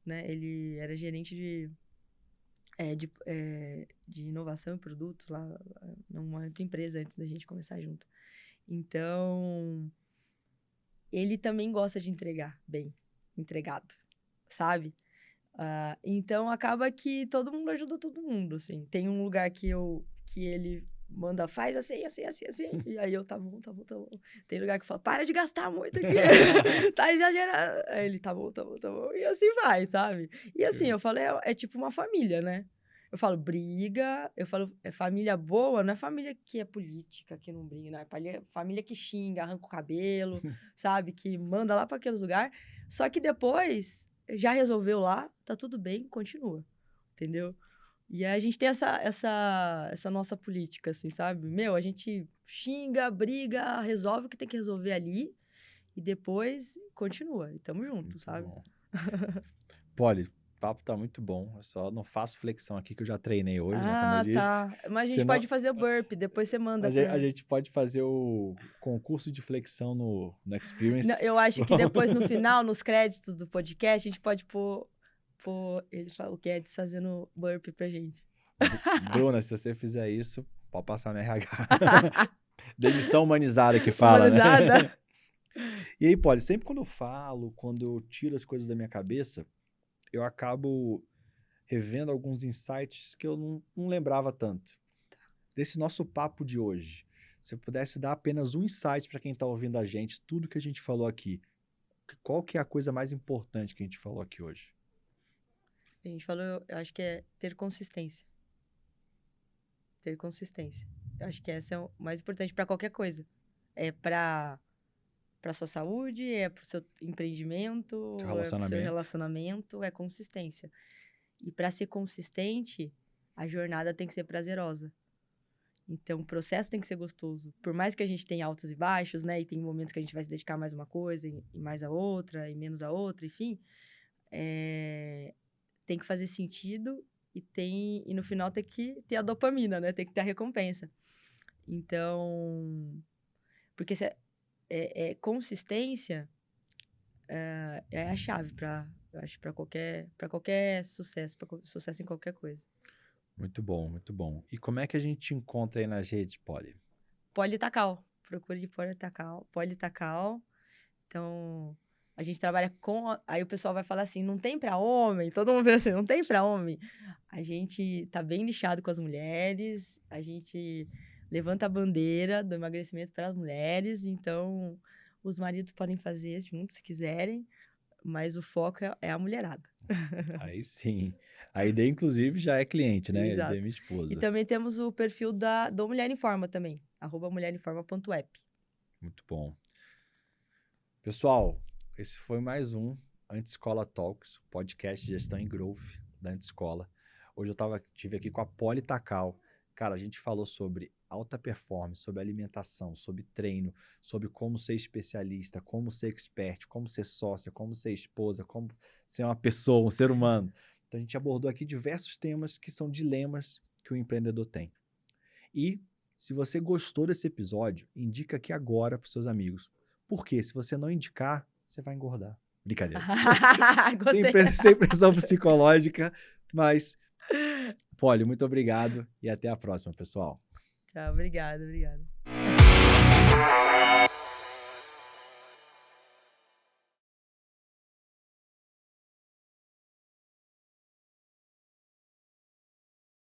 né? Ele era gerente de inovação e produtos lá numa outra empresa antes da gente começar junto. Então, ele também gosta de entregar bem, entregado, sabe? Então acaba que todo mundo ajuda todo mundo, assim. Tem um lugar que ele manda, faz assim. E aí eu, tá bom. Tem lugar que fala, para de gastar muito aqui. Tá exagerando. Aí ele, tá bom. E assim vai, sabe? E assim, eu falo, é tipo uma família, né? Eu falo, briga. Eu falo, é família boa, não é família que é política, que não briga, não. É família que xinga, arranca o cabelo, sabe? Que manda lá pra aqueles lugares. Só que depois, já resolveu lá, tá tudo bem, continua. Entendeu? E aí a gente tem essa nossa política, assim, sabe? A gente xinga, briga, resolve o que tem que resolver ali e depois continua. E tamo junto, Muito sabe? bom. Polly, o papo tá muito bom. Eu só não faço flexão aqui que eu já treinei hoje, né? Como eu disse. Tá. Mas a gente pode fazer o burpee, depois você manda A gente pode fazer o concurso de flexão no Experience. Não, eu acho que depois, no final, nos créditos do podcast, a gente pode pôr o Guedes fazendo burpee pra gente. Bruna, se você fizer isso, pode passar no RH. Demissão humanizada que fala, humanizada. Né? E aí, Polly, sempre quando eu falo, quando eu tiro as coisas da minha cabeça, eu acabo revendo alguns insights que eu não lembrava tanto. Desse nosso papo de hoje, se eu pudesse dar apenas um insight para quem está ouvindo a gente, tudo que a gente falou aqui, qual que é a coisa mais importante que a gente falou aqui hoje? A gente falou, eu acho que é ter consistência. Ter consistência. Eu acho que essa é o mais importante para qualquer coisa. É para sua saúde, é para o seu empreendimento, é para o seu relacionamento, é consistência. E para ser consistente, a jornada tem que ser prazerosa. Então, o processo tem que ser gostoso. Por mais que a gente tenha altos e baixos, né? E tem momentos que a gente vai se dedicar mais a uma coisa e mais a outra, e menos a outra, enfim. Tem que fazer sentido e no final tem que ter a dopamina, né? Tem que ter a recompensa. Então, porque consistência é a chave eu acho, para qualquer sucesso, para sucesso em qualquer coisa. Muito bom, muito bom. E como é que a gente te encontra aí nas redes, Polly? Polly Takal. Procure de Polly Takal. Então, a gente trabalha com... Aí o pessoal vai falar assim, não tem pra homem? Todo mundo pensa assim, não tem pra homem? A gente tá bem nichado com as mulheres, a gente levanta a bandeira do emagrecimento para as mulheres, então os maridos podem fazer juntos se quiserem, mas o foco é a mulherada. Aí sim. A ideia, inclusive, já é cliente, né? Exato. A ideia é minha esposa. E também temos o perfil do Mulher Informa também, @mulherinforma.app. Muito bom. Pessoal, esse foi mais um Anti-Escola Talks, podcast de gestão em growth da Anti-Escola. Hoje eu estive aqui com a Polly Takal. Cara, a gente falou sobre alta performance, sobre alimentação, sobre treino, sobre como ser especialista, como ser expert, como ser sócia, como ser esposa, como ser uma pessoa, um ser humano. Então a gente abordou aqui diversos temas que são dilemas que o empreendedor tem. E se você gostou desse episódio, indica aqui agora para os seus amigos. Porque se você não indicar, você vai engordar. Brincadeira. sem pressão psicológica, mas... Polly, muito obrigado e até a próxima, pessoal. Tchau, obrigada.